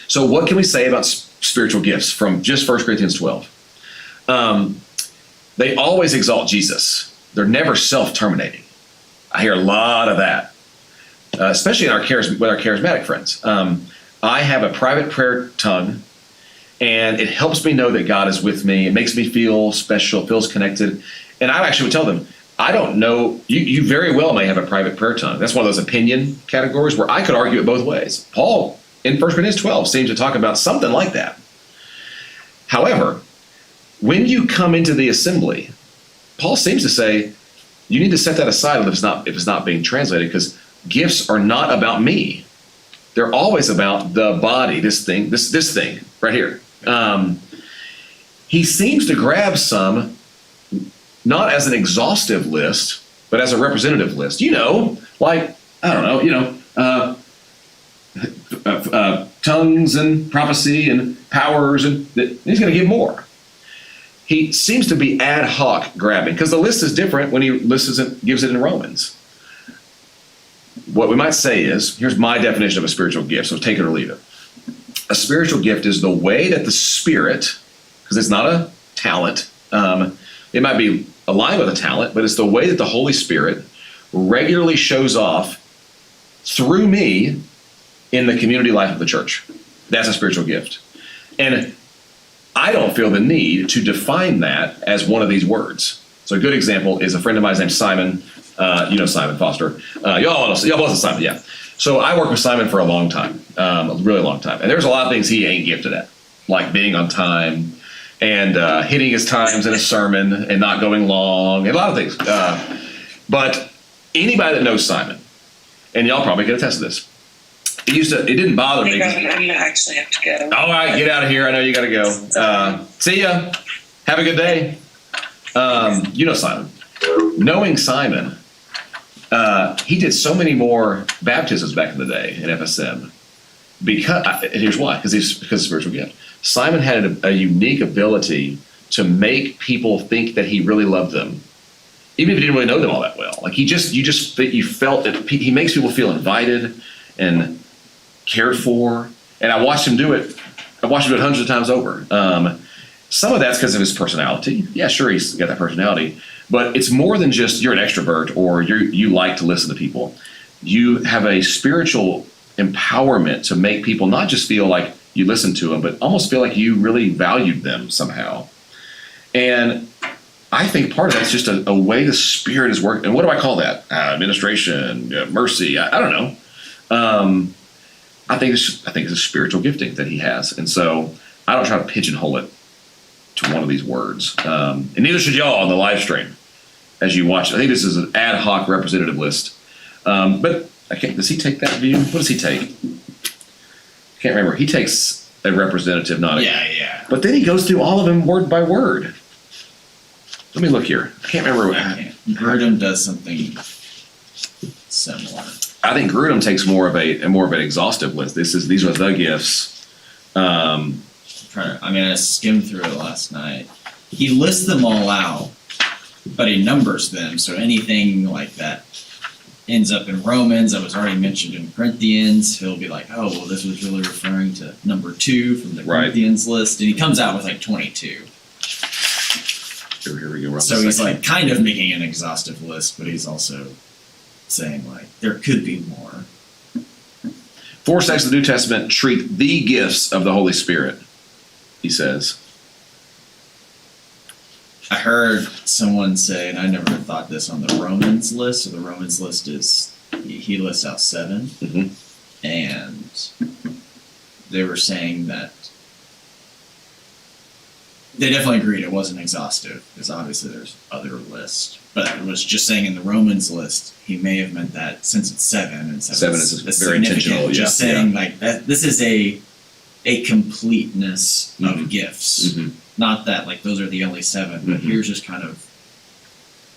E: So what can we say about spiritual gifts from just 1 Corinthians 12? They always exalt Jesus. They're never self-terminating. I hear a lot of that, especially with our charismatic friends. I have a private prayer tongue, and it helps me know that God is with me. It makes me feel special, feels connected. And I actually would tell them, I don't know, you very well may have a private prayer tongue. That's one of those opinion categories where I could argue it both ways. Paul, in 1 Corinthians 12, seems to talk about something like that. However, when you come into the assembly, Paul seems to say, you need to set that aside if it's not being translated, because gifts are not about me. They're always about the body, this thing right here. He seems to grab some, not as an exhaustive list, but as a representative list. Tongues and prophecy and powers, and he's going to give more. He seems to be ad hoc grabbing, because the list is different when he gives it in Romans. What we might say is, here's my definition of a spiritual gift, so take it or leave it. A spiritual gift is the way that the Spirit, because it's not a talent, it might be aligned with a talent, but it's the way that the Holy Spirit regularly shows off through me in the community life of the church. That's a spiritual gift. And I don't feel the need to define that as one of these words. So a good example is a friend of mine named Simon. Simon Foster. Y'all both know Simon, yeah. So I worked with Simon for a long time, a really long time. And there's a lot of things he ain't gifted at, like being on time and hitting his times in a sermon and not going long, and a lot of things. But anybody that knows Simon, and y'all probably can attest to this, it didn't bother me.
D: I'm going to actually have to go.
E: All right, get out of here. I know you got to go. See ya. Have a good day. You know Simon. Knowing Simon, he did so many more baptisms back in the day in FSM. Because and here's why: because of spiritual gift. Simon had a unique ability to make people think that he really loved them, even if he didn't really know them all that well. Like you felt that he makes people feel invited and cared for. And I watched him do it. I watched him do it hundreds of times over. Some of that's because of his personality. Yeah, sure, he's got that personality, but it's more than just you're an extrovert or you like to listen to people. You have a spiritual empowerment to make people not just feel like you listen to them, but almost feel like you really valued them somehow. And I think part of that's just a way the Spirit is working. And what do I call that? Administration, mercy. I don't know. I think it's a spiritual gifting that he has, and so I don't try to pigeonhole it to one of these words. And neither should y'all on the live stream as you watch. I think this is an ad hoc representative list. But does he take that view? What does he take? I can't remember. He takes a representative, not a.
C: Yeah.
E: But then he goes through all of them word by word. Let me look here. I can't remember.
C: Grudem does something similar.
E: I think Grudem takes more of an exhaustive list. These are the gifts.
C: I skimmed through it last night. He lists them all out, but he numbers them. So anything like that ends up in Romans that was already mentioned in Corinthians, he'll be like, oh, well, this was really referring to number 2 from the Corinthians list. And he comes out with like 22.
E: Here we go.
C: So he's like kind of making an exhaustive list, but he's also saying like there could be more.
E: 4 sects of the New Testament treat the gifts of the Holy Spirit, he says.
C: I heard someone say, and I never thought this on the Romans list. So the Romans list is he lists out 7, and they were saying that they definitely agreed it wasn't exhaustive because obviously there's other lists. But it was just saying in the Romans list, he may have meant that since it's 7 and 7 is
E: very intentional.
C: Just saying like that, this is a completeness of gifts. Not that like those are the only 7, but here's just kind of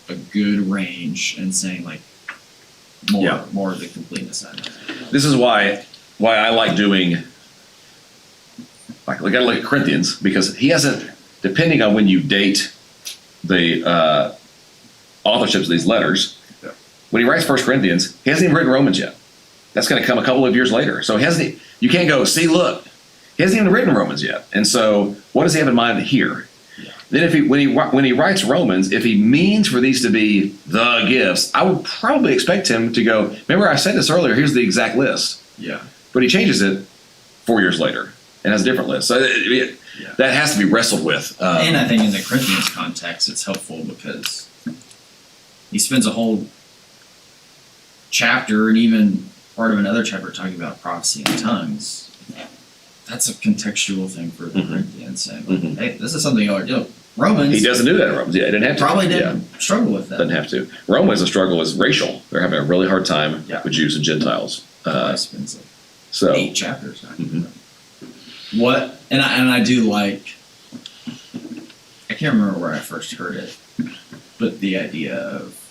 C: a good range and saying like more of the completeness side.
E: This is why I like doing like I look at Corinthians, because he hasn't, depending on when you date the authorships of these letters, when he writes 1 Corinthians, he hasn't even written Romans yet. That's going to come a couple of years later. So you can't go, see, look, he hasn't even written Romans yet. And so what does he have in mind here? Yeah. Then when he writes Romans, if he means for these to be the gifts, I would probably expect him to go, remember I said this earlier, here's the exact list.
C: Yeah.
E: But he changes it 4 years later and has a different list. So that has to be wrestled with.
C: And I think in the Corinthians context, it's helpful because he spends a whole chapter and even part of another chapter talking about prophecy and tongues. That's a contextual thing for the Corinthians, saying, like, hey, this is something y'all are doing. Romans.
E: He doesn't do that in Romans. Yeah, he didn't have to.
C: Probably didn't struggle with that.
E: Doesn't have to. Romans' struggle is racial. They're having a really hard time with Jews and Gentiles.
C: Spends like 8 chapters. What? And I do like. I can't remember where I first heard it, but the idea of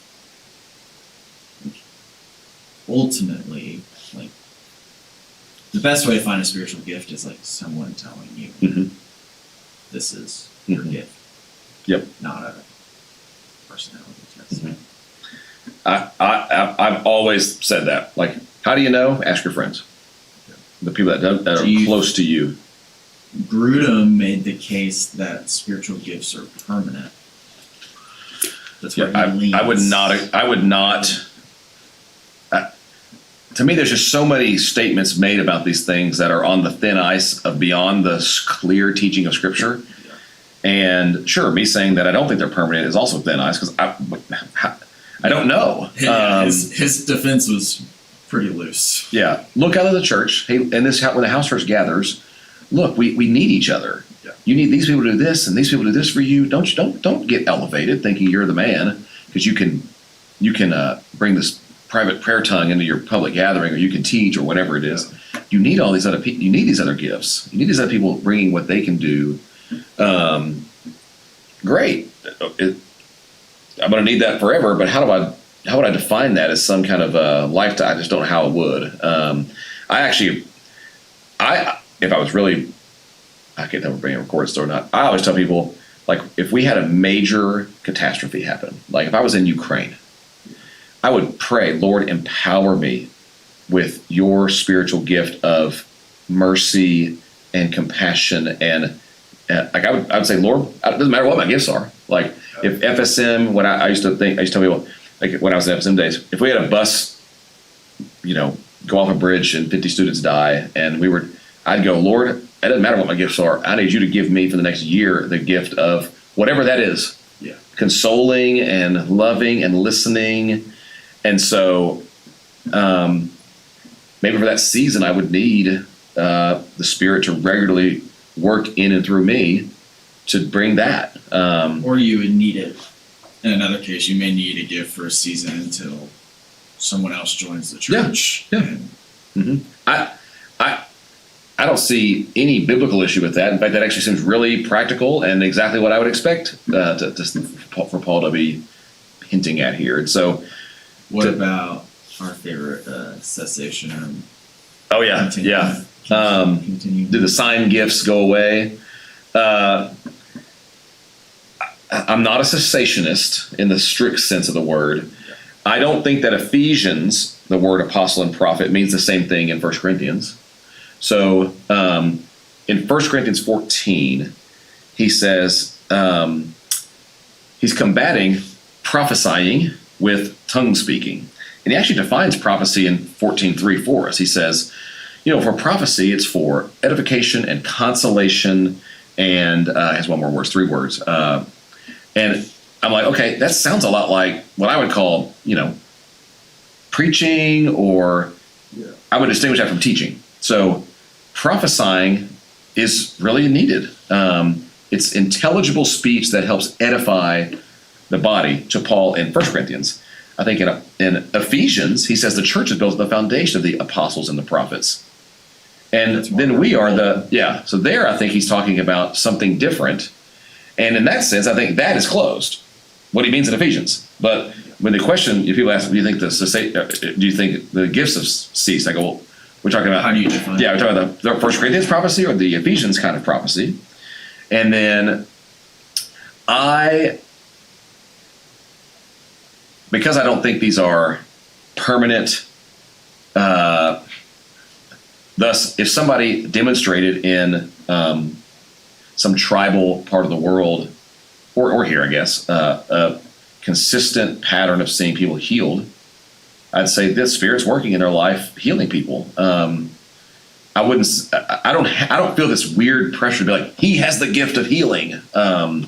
C: ultimately, like, the best way to find a spiritual gift is like someone telling you, this is your gift.
E: Yep.
C: Not a personality test.
E: I've always said that. Like, how do you know? Ask your friends. The people that are close to you.
C: Grudem made the case that spiritual gifts are permanent. That's where he leans.
E: I would not. To me, there's just so many statements made about these things that are on the thin ice of beyond the clear teaching of Scripture. And sure, me saying that I don't think they're permanent is also thin ice because I don't know.
C: His defense was pretty loose.
E: Yeah, look out of the church. Hey, and this when the house church gathers, look, we need each other. Yeah. You need these people to do this, and these people to do this for you. Don't get elevated thinking you're the man because you can bring this private prayer tongue into your public gathering, or you can teach, or whatever it is. Yeah. You need all these other people. You need these other gifts. You need these other people bringing what they can do. Great. I'm going to need that forever. But how would I define that as some kind of a lifetime? I just don't know how I would. If I was really, I can't tell if we're being recorded still or not. I always tell people, like, if we had a major catastrophe happen, like if I was in Ukraine, I would pray, Lord, empower me with your spiritual gift of mercy and compassion. And like I would say, Lord, it doesn't matter what my gifts are. Like if FSM, when I used to tell people, like when I was in FSM days, if we had a bus, go off a bridge and 50 students die, and I'd go, Lord, it doesn't matter what my gifts are. I need you to give me for the next year the gift of whatever that is.
C: Yeah.
E: Consoling and loving and listening. And so maybe for that season I would need the Spirit to regularly work in and through me to bring that.
C: Or you would need it. In another case, you may need a gift for a season until someone else joins the church.
E: Yeah. I don't see any biblical issue with that. In fact, that actually seems really practical and exactly what I would expect for Paul to be hinting at here. And so,
C: what about our favorite cessation?
E: Oh yeah,
C: Continue.
E: Do the sign gifts go away? I'm not a cessationist in the strict sense of the word. I don't think that Ephesians, the word apostle and prophet, means the same thing in 1 Corinthians. So in 1 Corinthians 14, he says he's combating prophesying with tongue speaking. And he actually defines prophecy in 14:3 for us. He says, for prophecy, it's for edification and consolation, and has one more word, 3 words. And I'm like, okay, that sounds a lot like what I would call, preaching, or I would distinguish that from teaching. So prophesying is really needed. It's intelligible speech that helps edify the body, to Paul in 1 Corinthians. I think in Ephesians, he says the church is built on the foundation of the apostles and the prophets. And then we are so there I think he's talking about something different. And in that sense, I think that is closed, what he means in Ephesians. But when the question, if people ask, do you think the gifts have ceased? I go, well, we're talking about,
C: how do you define?
E: Yeah, we're talking about the 1 Corinthians prophecy or the Ephesians kind of prophecy. And then because I don't think these are permanent, thus, if somebody demonstrated in some tribal part of the world, or here, I guess, a consistent pattern of seeing people healed, I'd say this Spirit's working in their life, healing people. I don't feel this weird pressure to be like, he has the gift of healing. And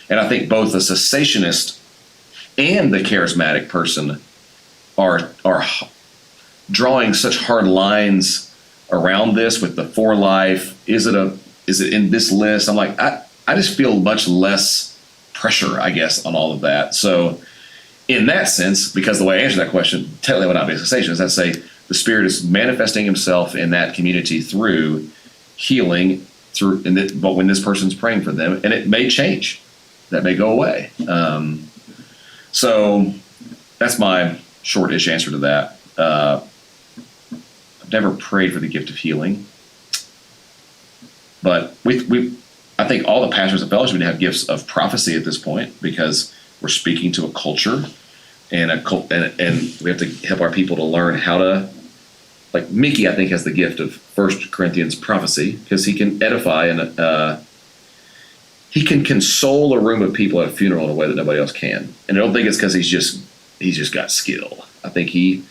E: I think both the cessationist and the charismatic person are drawing such hard lines around this with the for life. Is it in this list? I'm like, I just feel much less pressure, I guess, on all of that. So in that sense, because the way I answer that question, technically would not be a cessationist, I'd say the Spirit is manifesting himself in that community through healing, but when this person's praying for them, and it may change, that may go away. So that's my short-ish answer to that. I've never prayed for the gift of healing, but I think all the pastors of fellowship need to have gifts of prophecy at this point, because we're speaking to a culture, and we have to help our people to learn how to. Like Mickey, I think, has the gift of 1 Corinthians prophecy, because he can edify and he can console a room of people at a funeral in a way that nobody else can. And I don't think it's because he's just got skill. I think the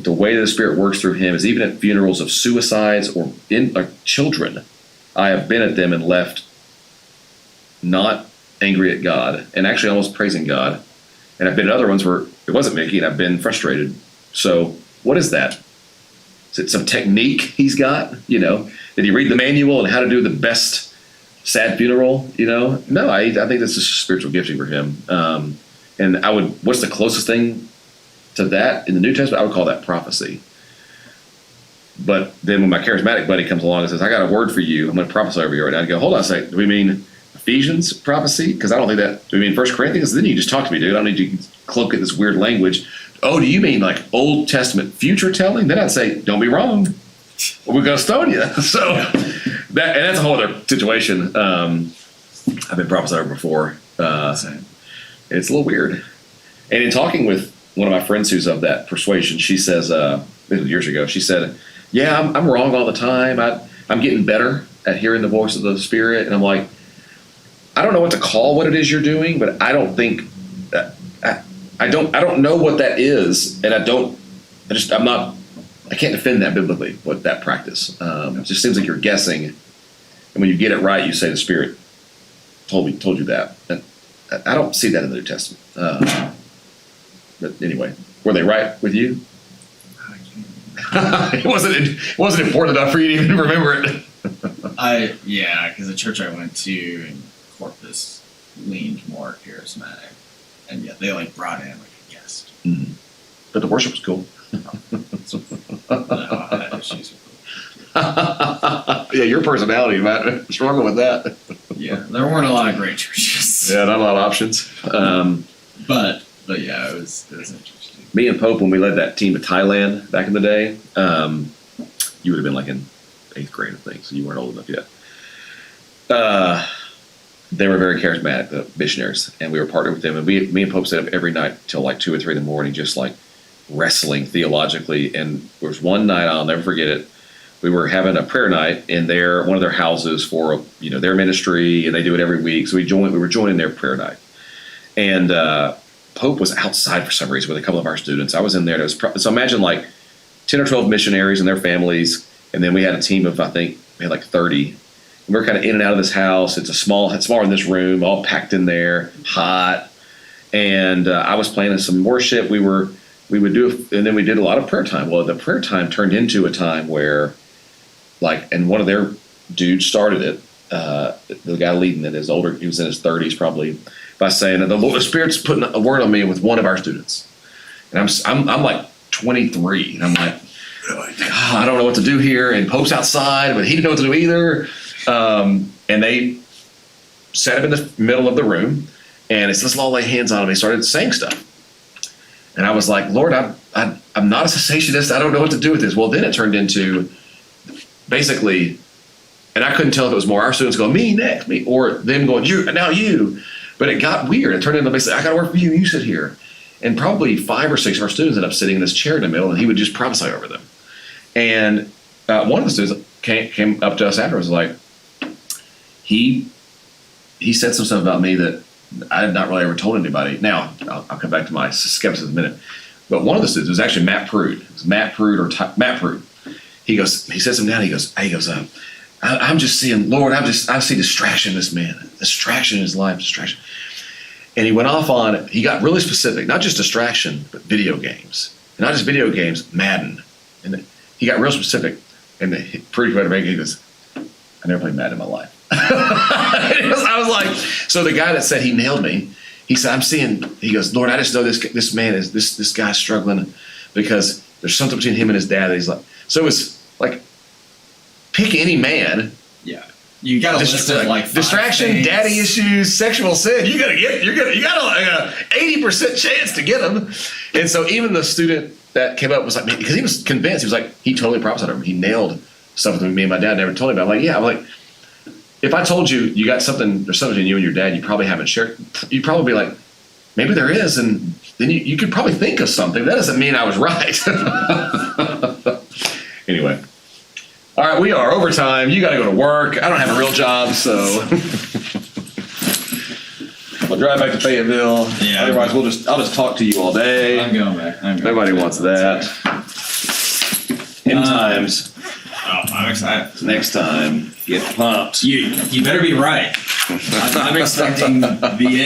E: way that the Spirit works through him is even at funerals of suicides or children. I have been at them and left not angry at God, and actually almost praising God. And I've been at other ones where it wasn't Mickey, and I've been frustrated. So what is that? Is it some technique he's got? Did he read the manual on how to do the best sad funeral? No, I think that's just spiritual gifting for him. And what's the closest thing to that in the New Testament? I would call that prophecy. But then when my charismatic buddy comes along and says, I got a word for you, I'm going to prophesy over you right now, I'd go, hold on a second, do we mean Ephesians prophecy, because I don't think that. I mean, 1 Corinthians. Then you just talk to me, dude. I don't need you to cloak it this weird language. Oh, do you mean like Old Testament future telling? Then I'd say, don't be wrong. We're going to stone you. So that's a whole other situation. I've been prophesied over before. It's a little weird. And in talking with one of my friends who's of that persuasion, she says, this was years ago, she said, yeah, I'm wrong all the time. I'm getting better at hearing the voice of the Spirit. And I'm like, I don't know what to call what it is you're doing, but I don't think I don't know what that is, and I can't defend that biblically, what that practice. It just seems like you're guessing, and when you get it right, you say the Spirit told you that. And I don't see that in the New Testament. But anyway, were they right with you? It wasn't important enough for you to even remember it.
C: Because the church I went to in Corpus leaned more charismatic, and yet they like brought in like a guest.
E: Mm-hmm. But the worship was cool.
C: I had issues with it.
E: Yeah, your personality, man, struggle with that.
C: Yeah, there weren't a lot of great churches.
E: Yeah, not a lot of options.
C: But yeah, it was interesting.
E: Me and Pope, when we led that team to Thailand back in the day, you would have been like in 8th grade, I think, so you weren't old enough yet. They were very charismatic, the missionaries, and we were partnered with them. And me and Pope stayed up every night till like 2 or 3 in the morning, just like wrestling theologically. And there was one night, I'll never forget it. We were having a prayer night in one of their houses for their ministry, and they do it every week. So we were joining their prayer night, and Pope was outside for some reason with a couple of our students. I was in there. So imagine like 10 or 12 missionaries and their families, and then we had a team of, I think we had like 30. And we're kind of in and out of this house. It's smaller than this room, all packed in there, hot. And I was playing some worship. We would do, and then we did a lot of prayer time. Well, the prayer time turned into a time where, and one of their dudes started it. The guy leading it is older. He was in his 30s probably, by saying that the Spirit's putting a word on me with one of our students. And I'm like 23, and I'm like, I don't know what to do here. And Pope's outside, but he didn't know what to do either. And they set him in the middle of the room, and it says, let's all lay hands on him. He started saying stuff. And I was like, Lord, I'm not a cessationist. I don't know what to do with this. Well, then it turned into basically, and I couldn't tell if it was more our students going, me next, me, or them going, you. But it got weird. It turned into basically, I got to work for you. You sit here. And probably 5 or 6 of our students ended up sitting in this chair in the middle, and he would just prophesy over them. And one of the students came up to us afterwards, like, he said some stuff about me that I had not really ever told anybody. Now, I'll come back to my skepticism in a minute. But one of the students was actually Matt Prude. It was Matt Prude. He sets him down. He goes, I'm just seeing, Lord, I see distraction in this man. Distraction in his life, distraction. And he went off on it. He got really specific, not just distraction, but video games. And not just video games, Madden. And he got real specific. And Prude he goes, I never played Madden in my life. I was like, so the guy that said he nailed me, he said, he goes, Lord, I just know this man is, this guy's struggling because there's something between him and his dad that he's like, so it's like, pick any man.
C: Yeah. You got a list of like
E: distraction, daddy issues, sexual sin. You got a 80% chance to get them. And so even the student that came up was like, because he was convinced, he was like, he totally prophesied over him. He nailed stuff that me and my dad never told me about. I'm like, yeah. I'm like, if I told you got something, there's something between you and your dad you probably haven't shared, you'd probably be like, maybe there is, and then you could probably think of something. That doesn't mean I was right. Anyway. All right, we are overtime. You got to go to work. I don't have a real job, so I'll drive back to Fayetteville.
C: Yeah.
E: Otherwise, I'll just talk to you all day.
C: I'm going back.
E: Nobody wants that. End times.
C: Oh, I'm excited.
E: Next time, get pumped.
C: You better be right. I'm expecting the